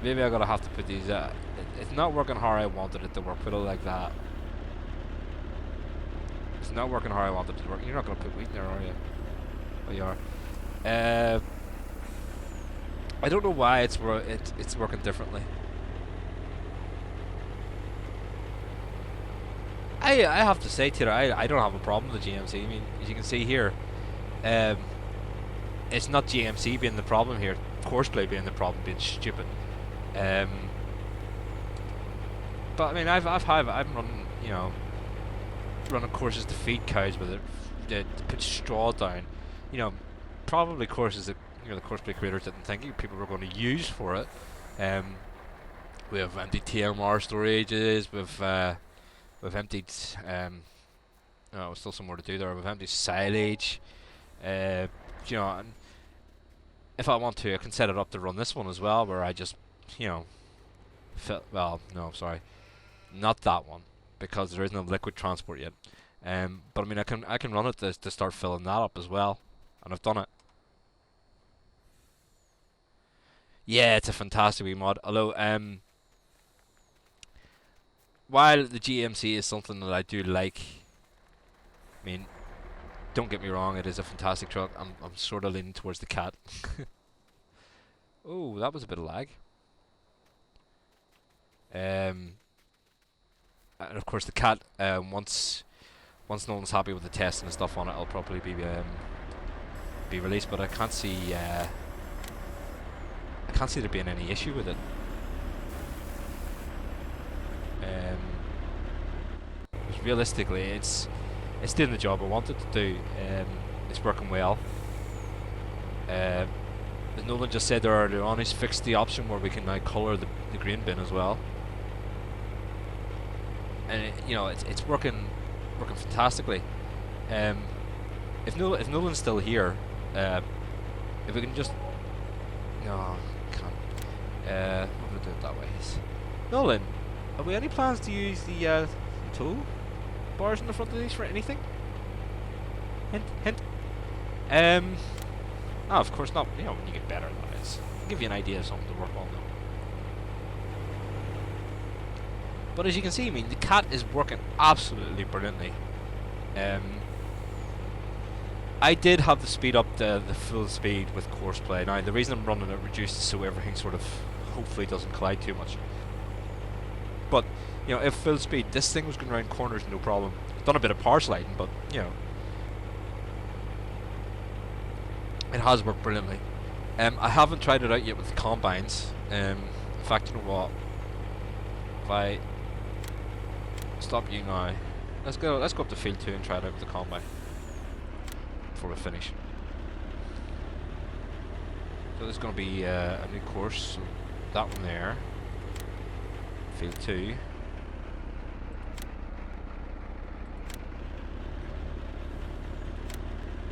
Maybe I'm gonna have to put these. It's not working how I wanted it to work. Put it like that. It's not working how I wanted it to work. You're not gonna put wheat in there, are you? Oh, you are. I don't know why it's working differently. I have to say, Tira, I don't have a problem with the GMC. I mean, as you can see here, it's not GMC being the problem here. Courseplay being the problem, being stupid. But I mean, I'm running, you know, running courses to feed cows with it, to put straw down. You know, probably courses that, you know, the courseplay creators didn't think people were going to use for it. We have empty TMR storages. We've emptied. Oh, still some more to do there. We've emptied silage. You know, and if I want to, I can set it up to run this one as well, where I just, you know, well, no, sorry, not that one, because there is no liquid transport yet. But I mean, I can run it to start filling that up as well, and I've done it. Yeah, it's a fantastic wee mod. Although, while the GMC is something that I do like, I mean, don't get me wrong, it is a fantastic truck. I'm sort of leaning towards the cat. Oh, that was a bit of lag. And of course the cat, once no one's happy with the testing and stuff on it, it'll probably be released. But I can't see there being any issue with it. Realistically, it's doing the job I want it to do. It's working well. As Nolan just said there earlier on, he's fixed the option where we can now colour the grain bin as well. And you know, it's working fantastically. If Nolan's still here, if we can just no, can't. I'm gonna do it that way. Nolan, have we any plans to use the tool bars in the front of these for anything? Hint. Oh, of course not. You know, when you get better, that is. I'll give you an idea of something to work on, though. But as you can see, I mean, the cat is working absolutely brilliantly. I did have to speed up the full speed with courseplay. Now, the reason I'm running it reduced is so everything sort of hopefully doesn't collide too much. But, you know, if full speed, this thing was going around corners no problem. Done a bit of power sliding, but, you know, it has worked brilliantly. I haven't tried it out yet with the combines. In fact, you know what? If I stop you now, let's go up to field 2 and try it out with the combine before we finish. So there's going to be a new course. So that one there, field 2.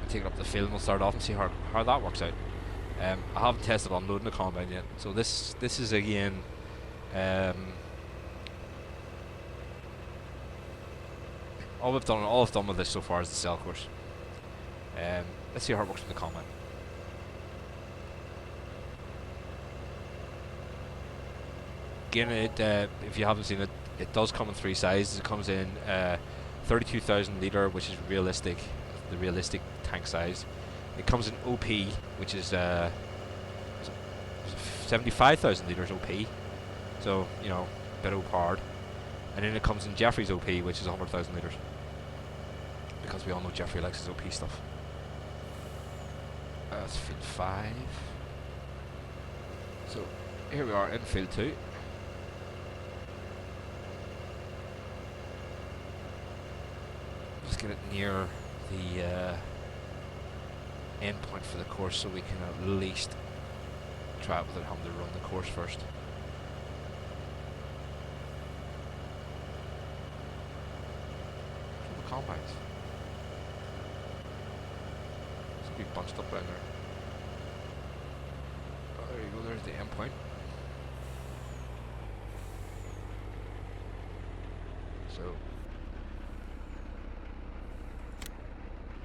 Take it up the field and we'll start off and see how that works out. I haven't tested unloading the combine yet, so this is again All I've done with this so far is the cell course. Let's see how it works with the combine. Again, if you haven't seen it, it does come in 3 sizes. It comes in 32,000 litre, which is realistic, the realistic tank size. It comes in OP, which is 75,000 litres OP, so you know, a bit overpowered. And then it comes in Jeffrey's OP, which is 100,000 litres, because we all know Jeffrey likes his OP stuff. That's field 5. So here we are in field 2. Just get it near the end point for the course, so we can at least try it without having to run the course first. The combines seem to be bunched up down there. Oh, there you go, there's the end point. So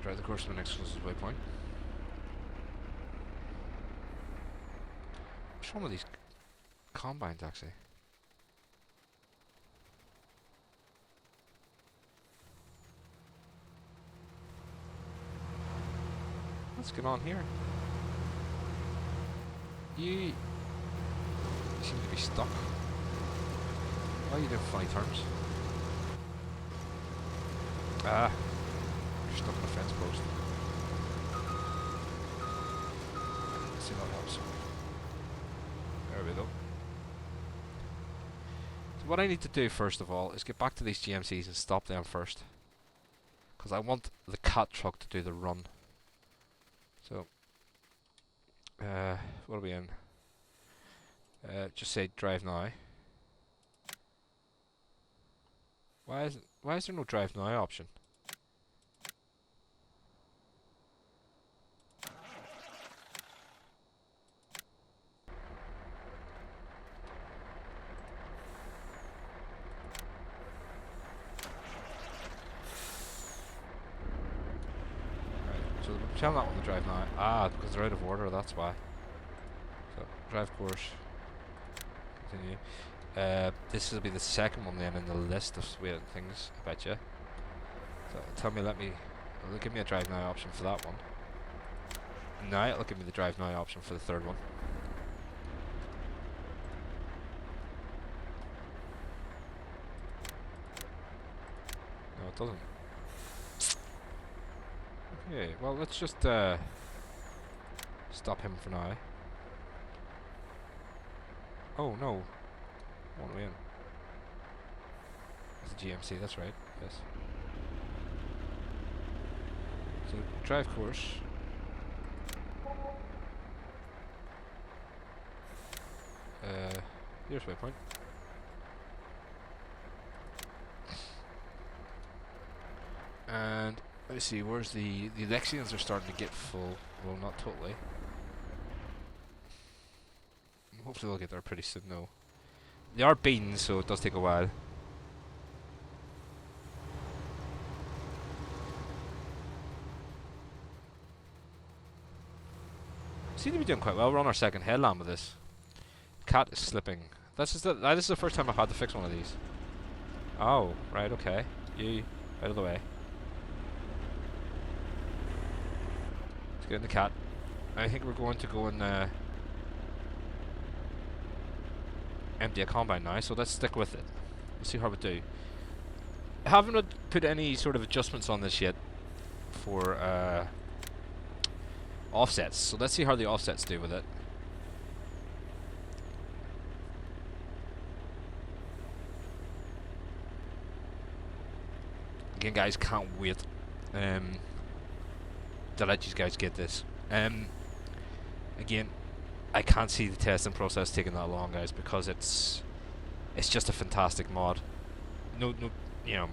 drive the course to the next closest waypoint. What's wrong with these combines, actually? What's going on here? You seem to be stuck. Why are you doing funny turns? Ah, you're stuck on a fence post. Let's see what helps. There we go. So what I need to do first of all is get back to these GMCs and stop them first, because I want the cat truck to do the run. So what are we in? Just say drive now. Why is there no drive now option? So tell that one to drive now. Ah, because they're out of order, that's why. So drive course. Continue. This will be the second one then in the list of sweet things, I bet you. So tell me, it'll give me a drive now option for that one. Now it'll give me the drive now option for the third one. No, it doesn't. Okay, well let's just stop him for now. Oh no. One way in. That's the GMC, that's right, yes. So drive course. Here's waypoint. And let's see, where's the Lexians are starting to get full. Well, not totally. Hopefully we'll get there pretty soon though. They are beans, so it does take a while. Seem to be doing quite well. We're on our second headland with this. Cat is slipping. This is the first time I've had to fix one of these. Oh, right, okay. You out of the way. Let's get in the cat. I think we're going to go and empty a combine now, so let's stick with it. Let's see how we do. I haven't put any sort of adjustments on this yet for offsets, so let's see how the offsets do with it. Again guys, can't wait to let you guys get this. Again, I can't see the testing process taking that long, guys, because it's just a fantastic mod. No, you know,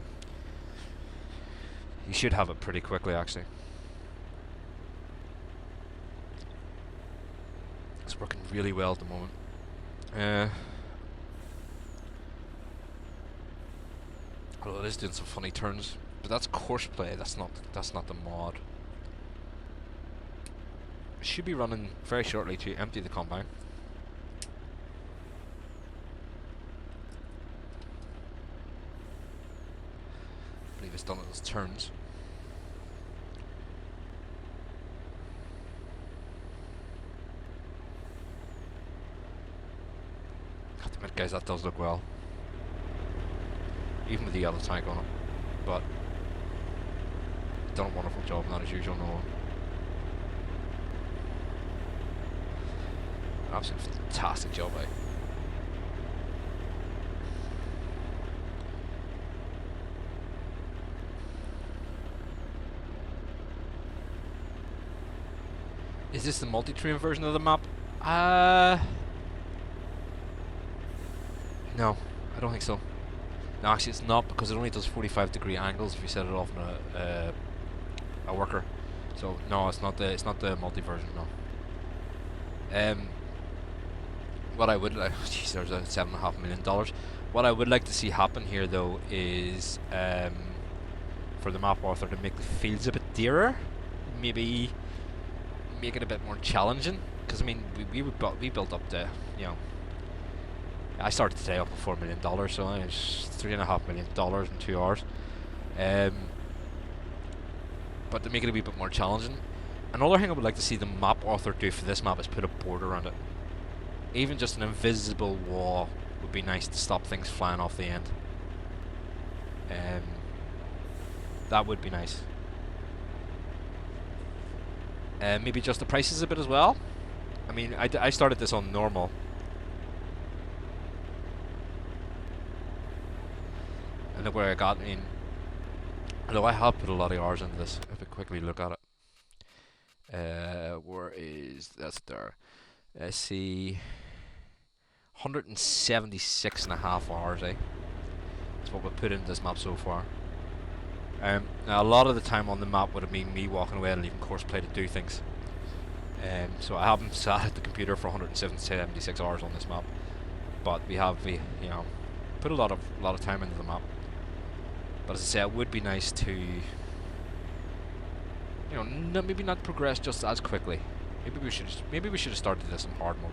you should have it pretty quickly, actually. It's working really well at the moment. Although it is doing some funny turns, but that's course play. That's not the mod. Should be running very shortly to empty the combine. I believe it's done its turns. I have to admit, guys, that does look well. Even with the yellow tank on it. But done a wonderful job, not as usual, no. Absolutely fantastic job, eh? Is this the multi-terrain version of the map? No, I don't think so. No, actually it's not, because it only does 45-degree angles if you set it off on a worker. So no, it's not the multi version, no. What I would like, jeez, there's a $7.5 million. What I would like to see happen here, though, is for the map author to make the fields a bit dearer, maybe make it a bit more challenging. Because I mean, we built up the, you know, I started today up with $4 million, so it's $3.5 million in 2 hours. But to make it a wee bit more challenging, another thing I would like to see the map author do for this map is put a border around it. Even just an invisible wall would be nice to stop things flying off the end. That would be nice. Maybe just the prices a bit as well. I mean, I started this on normal. And look where I got. I mean, although I have put a lot of hours into this, if I quickly look at it. Where is that's there? Let's see. 176.5 hours, eh? That's what we've put into this map so far. Now a lot of the time on the map would have been me walking away and leaving course play to do things. So I haven't sat at the computer for 176 hours on this map, but we have, you know, put a lot of time into the map. But as I say, it would be nice to, you know, maybe not progress just as quickly. Maybe we should have started this in hard mode.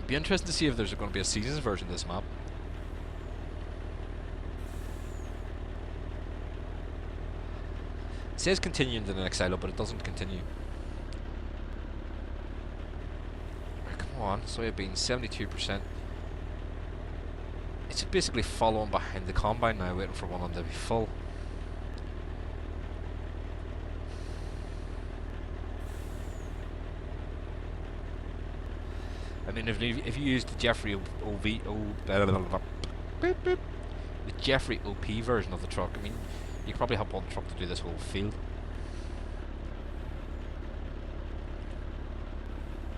Be interesting to see if there's going to be a seasons version of this map. It says continue into the next silo, but it doesn't continue. Right, come on, soybean 72%. It's basically following behind the combine now, waiting for one of them to be full. I mean, if you use the Jeffrey the Jeffrey OP version of the truck, I mean, you could probably have one truck to do this whole field.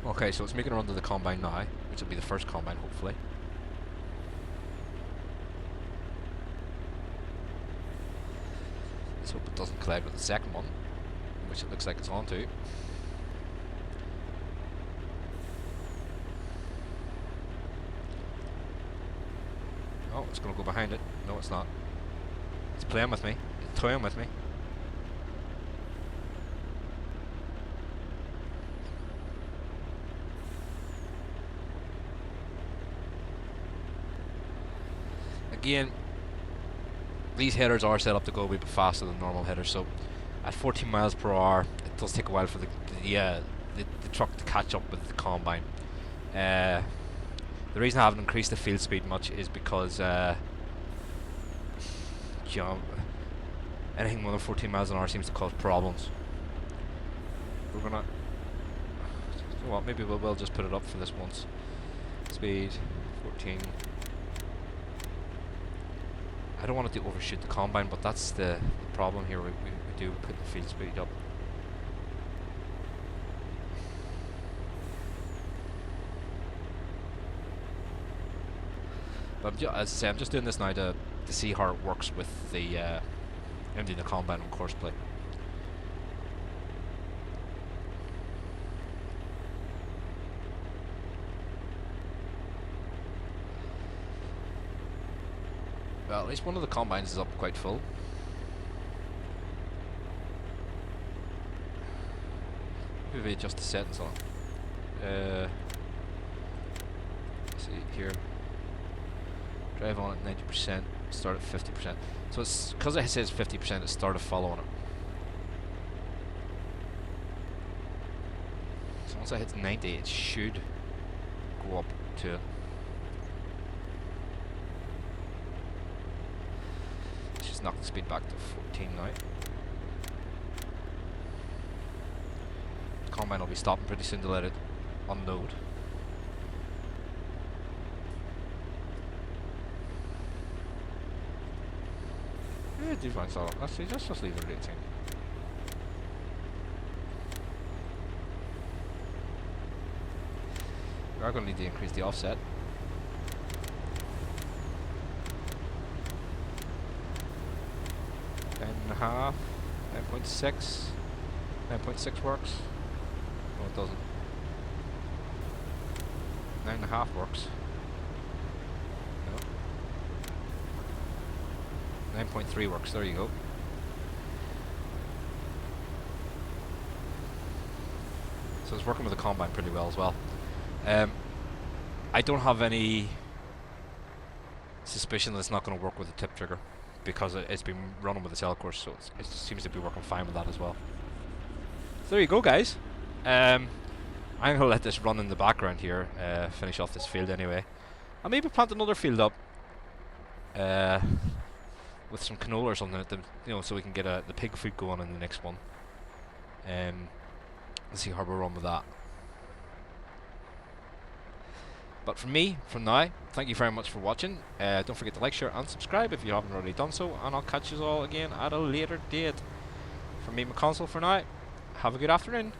Okay, so it's making a run to the combine now, which will be the first combine, hopefully. Let's hope it doesn't collide with the second one, which it looks like it's on to. Oh, it's going to go behind it. No, it's not. It's playing with me. It's toying with me. Again, these headers are set up to go a wee bit faster than normal headers, so at 14 miles per hour, it does take a while for the truck to catch up with the combine. The reason I haven't increased the field speed much is because, you know, anything more than 14 miles an hour seems to cause problems. We're gonna, you know what, maybe we'll just put it up for this once. Speed 14. I don't want it to overshoot the combine, but that's the problem here. We do put the field speed up. But as I say, I'm just doing this now to see how it works with the emptying the combine on course play. Well, at least one of the combines is up quite full. Maybe adjust the settings on it. See here. Drive on at 90%, start at 50%. So it's because it says 50%, it started following it. So once I hit 90, it should go up to it. Let's just knock the speed back to 14 now. The combine will be stopping pretty soon to let it unload. Yeah, do fine, so let's see, just leave it at 18. We are going to need to increase the offset. .5, 9.6, 9.6 works. No, it doesn't. 9.5 works. No. 9.3 works. There you go. So it's working with the combine pretty well as well. I don't have any suspicion that it's not going to work with the tip trigger, because it's been running with the cell course, so it seems to be working fine with that as well. So there you go, guys. I'm going to let this run in the background here, finish off this field anyway. I'll maybe plant another field up with some canola or something, so we can get the pig food going in the next one. Let's see how we run with that. But from me, from now, thank you very much for watching. Don't forget to like, share and subscribe if you haven't already done so, and I'll catch you all again at a later date. From me, McConsole, for now, have a good afternoon.